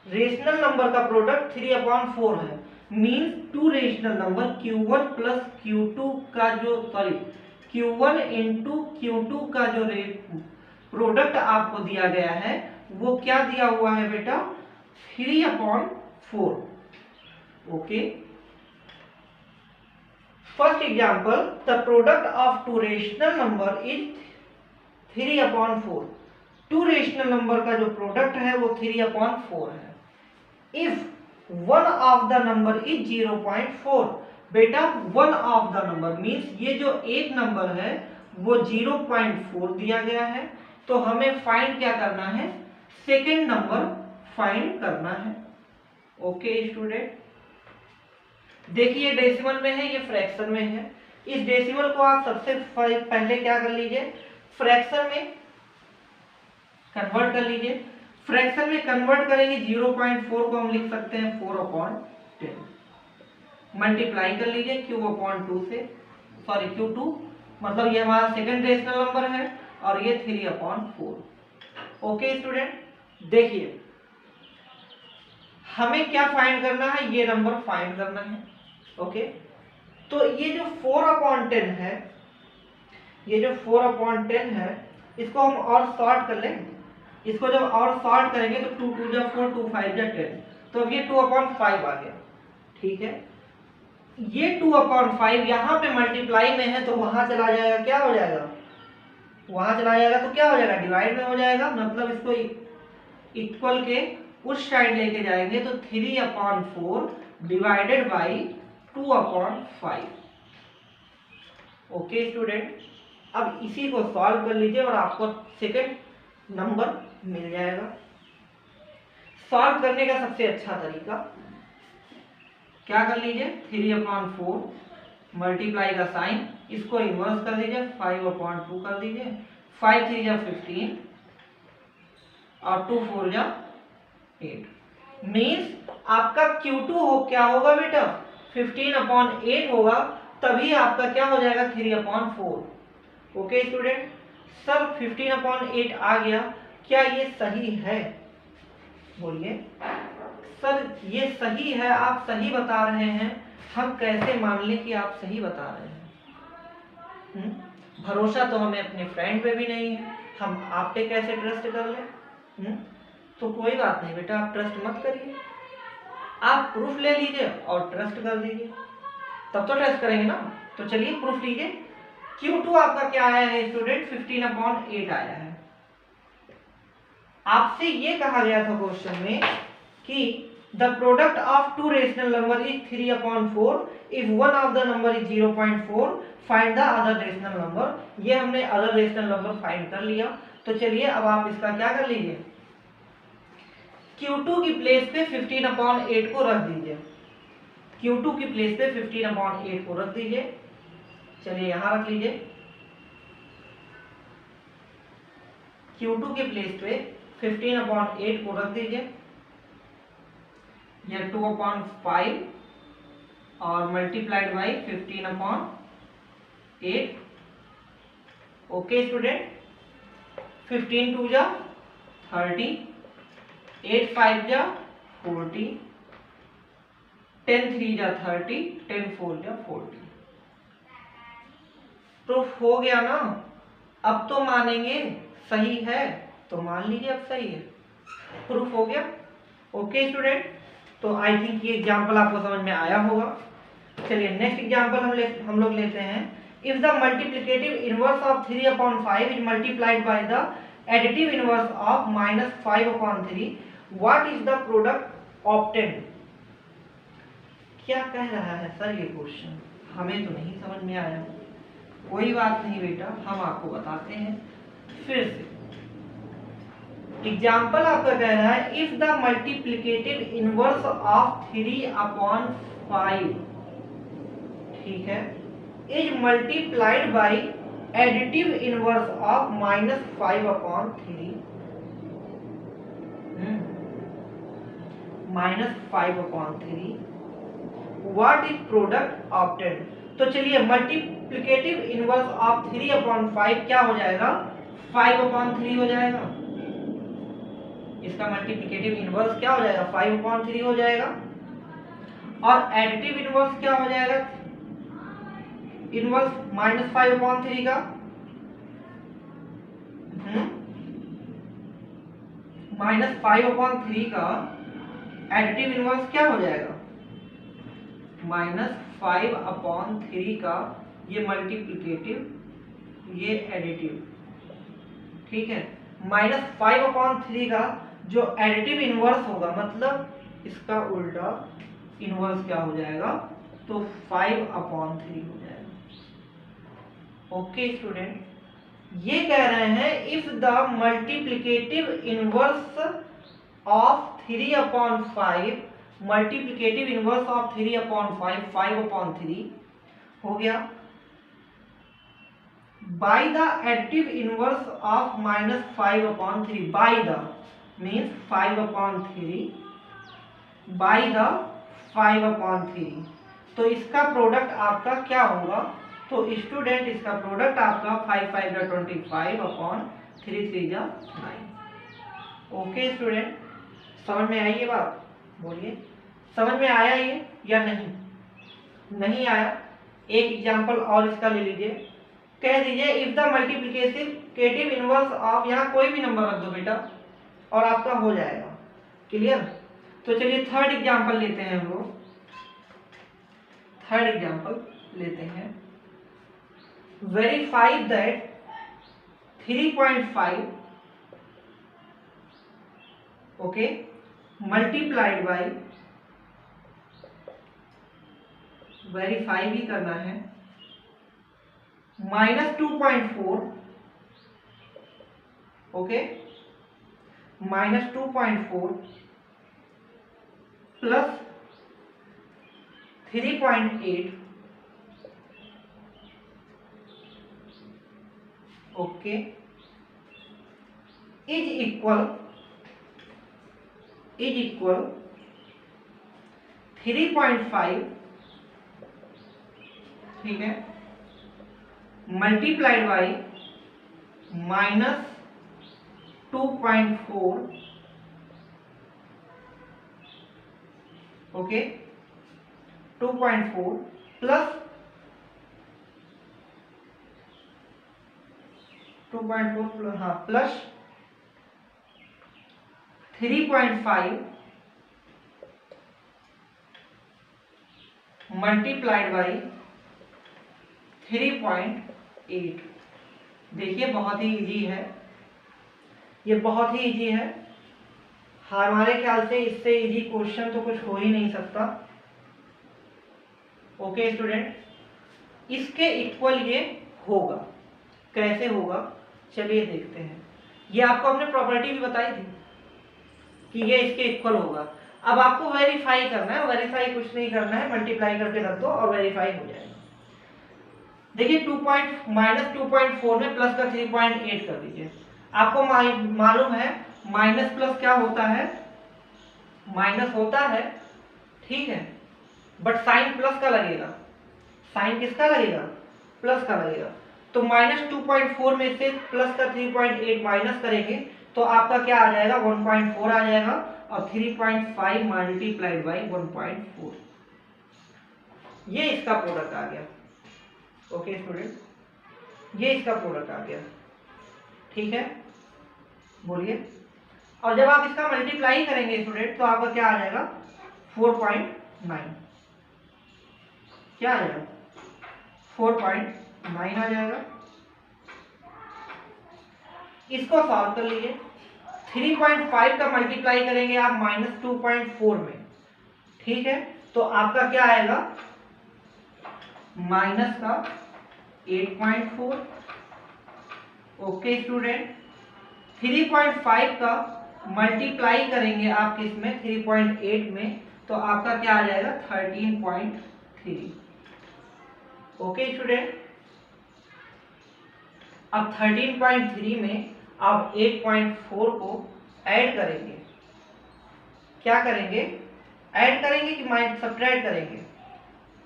रेशनल नंबर का प्रोडक्ट 3/4 है, means two rational number Q1 plus Q2 का जो Q1 इंटू Q2 का जो प्रोडक्ट आपको दिया गया है वो क्या दिया हुआ है बेटा 3/4। Okay, first example the product of two rational number is 3/4। Two rational number का जो प्रोडक्ट है वो 3/4 है। If one of the number is 0.4, बेटा one of the number means ये जो एक नंबर है वो 0.4 दिया गया है, तो हमें फाइंड क्या करना है, सेकेंड नंबर फाइंड करना है। ओके स्टूडेंट, देखिए डेसिमल में है, ये फ्रैक्शन में है। इस डेसिमल को आप सबसे पहले क्या कर लीजिए, फ्रैक्शन में कन्वर्ट कर लीजिए। फ्रैक्शन में कन्वर्ट करेंगे 0.4 को हम लिख सकते हैं 4/10। मल्टीप्लाई कर लीजिए Q/2 से, Q2 मतलब ये हमारा सेकंड रेशनल नंबर है और ये 3/4। ओके स्टूडेंट, देखिए हमें क्या फाइंड करना है, ये नंबर फाइंड करना है। ओके, तो ये जो 4/10 है, ये जो 4/10 है इसको हम और सॉर्ट कर लें। इसको जब और सॉर्ट करेंगे तो 2 2 जा 4, 2 5 जा 10, तो अब ये 2/5 आ गया, ठीक है। ये 2/5 यहाँ पे मल्टीप्लाई में है तो वहां चला जाएगा, क्या हो जाएगा, वहां चला जाएगा तो क्या हो जाएगा, डिवाइड में हो जाएगा, मतलब इसको इक्वल के उस साइड लेके जाएंगे तो 3/4 डिवाइडेड बाई 2/5। ओके स्टूडेंट, अब इसी को सॉल्व कर लीजिए और आपको सेकंड नंबर मिल जाएगा। सॉल्व करने का सबसे अच्छा तरीका क्या कर लीजिए, 3/4 मल्टीप्लाई का साइन, इसको इन्वर्स कर दीजिए, 5/2 कर दीजिए, 5 3 जा 15 और 2 4 जा 8। मीन्स आपका Q2 क्या होगा बेटा 15/8 होगा, तभी आपका क्या हो जाएगा 3/4। ओके स्टूडेंट, सर 15/8 आ गया, क्या ये सही है? बोलिए सर ये सही है, आप सही बता रहे हैं, हम कैसे मान लें कि आप सही बता रहे हैं? भरोसा तो हमें अपने फ्रेंड पे भी नहीं है, हम आप पे कैसे ट्रस्ट कर लें? तो कोई बात नहीं बेटा, आप ट्रस्ट मत करिए, आप प्रूफ ले लीजिए और ट्रस्ट कर दीजिए, तब तो ट्रस्ट करेंगे ना। तो चलिए प्रूफ लीजिए। Q2 आपका क्या आया है स्टूडेंट 15/8 आया है। आपसे ये कहा गया था क्वेश्चन में कि the product of two rational number is 3/4 if one of the number is 0.4 find the other rational number. ये हमने अदर रेशनल नंबर फाइंड कर लिया। तो चलिए अब आप इसका क्या कर लीजिए, Q2 की प्लेस पे 15/8 को रख दीजिए। Q2 की प्लेस पे 15/8 को रख दीजिए। चलिए यहां रख लीजिए, Q2 के प्लेस पे 15/8 को रख दीजिए। यह 2/5 और मल्टीप्लाइड बाई 15/8। ओके स्टूडेंट, 15 2 जा 30, 8 5 जा 40, 10 3 जा 30, 10 4 जा 40। प्रूफ हो गया ना? अब तो मानेंगे, सही है तो मान लीजिए अब सही है, प्रूफ हो गया। ओके स्टूडेंट, तो आई थिंक ये एग्जांपल आपको समझ में आया होगा। चलिए नेक्स्ट एग्जांपल हम लोग लेते हैं। If the multiplicative inverse of 3/5 is multiplied by the additive inverse of -5/3, what is the product obtained? क्या कह रहा है सर ये क्वेश्चन? हमें तो नहीं समझ में आया। कोई बात नहीं बेटा, हम आपको बताते हैं फिर से। एग्जाम्पल आपका कह रहा है if the multiplicative inverse of 3/5, ठीक है, is multiplied bye additive inverse of -5/3, -5/3, what is product obtained? तो चलिए मल्टीप्लिकेटिव इनवर्स ऑफ 3/5 क्या हो जाएगा 5/3 हो जाएगा। इसका मल्टीप्लिकेटिव इनवर्स क्या हो जाएगा 5/3 हो जाएगा। और एडिटिव इनवर्स क्या हो जाएगा इनवर्स -5/3 का, -5/3 का एडिटिव इनवर्स क्या हो जाएगा -5/3 का, ये मल्टीप्लिकेटिव ये एडिटिव, ठीक है। -5/3 का जो एडिटिव इनवर्स होगा, मतलब इसका उल्टा इनवर्स क्या हो जाएगा, तो 5/3 हो जाएगा। ओके स्टूडेंट, ये कह रहे हैं if the multiplicative inverse of 3/5, multiplicative inverse of 3/5 5/3 हो गया, by the additive inverse of -5/3, by the means 5/3 by the 5/3, तो इसका प्रोडक्ट आपका क्या होगा? तो स्टूडेंट इसका प्रोडक्ट आपका 5 5 जा 25/3 3 जा 9। ओके स्टूडेंट, समझ में आई ये बात? बोलिए समझ में आया ये या नहीं? नहीं आया? एक एग्जांपल और इसका ले लीजिए, कह दीजिए if the multiplicative inverse of, यहाँ कोई भी नंबर रख दो बेटा और आपका हो जाएगा। क्लियर? तो चलिए थर्ड एग्जांपल लेते हैं हम लोग, थर्ड एग्जांपल लेते हैं। Verify that 3.5 okay multiplied by, verify भी करना है, -2.4 okay, -2.4 plus 3.8 okay is equal 3.5, ठीक है, मल्टीप्लाइड बाई -2.4, ओके, 2.4 प्लस 2.4 हाँ प्लस 3.5 मल्टीप्लाइड बाई 3.8। देखिए बहुत ही इजी है, ये बहुत ही इजी है, हमारे ख्याल से इससे इजी क्वेश्चन तो कुछ हो ही नहीं सकता। ओके स्टूडेंट, इसके इक्वल ये होगा, कैसे होगा चलिए देखते हैं। ये आपको हमने प्रॉपर्टी भी बताई थी कि ये इसके इक्वल होगा। अब आपको वेरीफाई करना है, वेरीफाई कुछ नहीं करना है, मल्टीप्लाई करके रख दो और वेरीफाई हो जाएगा। देखिए -2.4 में प्लस का 3.8 कर दीजिए। आपको मालूम है माइनस प्लस क्या होता है, माइनस होता है, ठीक है, बट साइन प्लस का लगेगा। साइन किसका लगेगा? प्लस का लगेगा। तो -2.4 में से प्लस का 3.8 माइनस करेंगे तो आपका क्या आ जाएगा? 1.4 आ जाएगा और 3.5 मल्टीप्लाइड बाई 1.4, ये इसका प्रोडक्ट आ गया। ओके स्टूडेंट, ये इसका प्रोडक्ट आ गया, ठीक है, बोलिए। और जब आप इसका मल्टीप्लाई करेंगे स्टूडेंट तो आपका क्या आ जाएगा? 4.9, क्या आ जाएगा? 4.9 आ जाएगा। इसको सॉल्व कर लीजिए। 3.5 का मल्टीप्लाई करेंगे आप -2.4 में, ठीक है, तो आपका क्या आएगा? माइनस का 8.4। ओके स्टूडेंट, 3.5 का मल्टीप्लाई करेंगे आप किस में? 3.8 में, तो आपका क्या आ जाएगा? 13.3। ओके स्टूडेंट, अब 13.3 में आप 8.4 को ऐड करेंगे। क्या करेंगे? ऐड करेंगे कि सब्ट्रैक्ट करेंगे?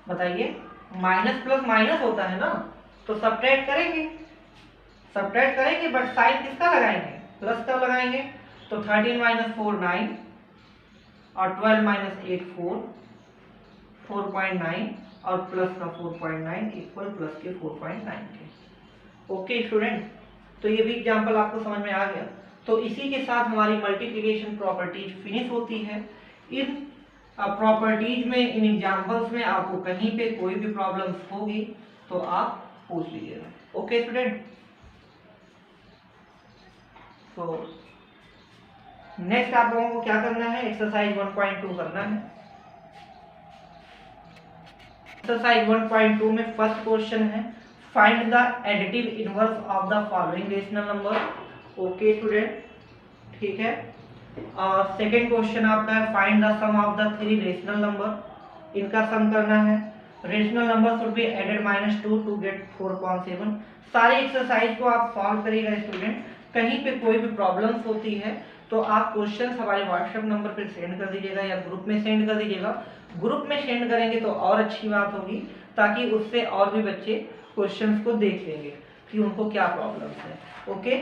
बताइए। माइनस प्लस माइनस होता है ना, तो सब्ट्रैक्ट करेंगे। सब्ट्रैक्ट करेंगे बट साइन किसका लगाएंगे? प्लस का लगाएंगे। तो 13 - 4 9 और 12 - 8 4, 4.9 और प्लस का 4.9 इक्वल प्लस के 4.9 के। ओके स्टूडेंट, तो ये भी एग्जांपल आपको समझ में आ गया। तो इसी के साथ हमारी मल्टीप्लिकेशन प्रॉपर्टीज फिनिश होती है। इन प्रॉपर्टीज में, इन एग्जांपल्स में आपको कहीं पे कोई भी प्रॉब्लम्स होगी तो आप पूछ लीजिएगा। ओके स्टूडेंट, तो नेक्स्ट आप लोगों को क्या करना है? एक्सरसाइज 1.2 करना है। एक्सरसाइज 1.2 में फर्स्ट क्वेश्चन है find the additive inverse of the following rational number. Okay student, ठीक है। और सेकेंड क्वेश्चन आपका है find the sum of the 3 rational number. इनका सम करना है। Rational number should be added -2 to get 4.7। सारी एक्सरसाइज को आप सॉल्व करिएगा स्टूडेंट। कहीं पे कोई भी प्रॉब्लम्स होती है तो आप क्वेश्चंस हमारे व्हाट्सएप नंबर पर सेंड कर दीजिएगा या ग्रुप में सेंड कर दीजिएगा। ग्रुप में सेंड करेंगे तो और अच्छी बात होगी, ताकि उससे और भी बच्चे क्वेश्चंस को देख लेंगे कि उनको क्या प्रॉब्लम्स है। ओके।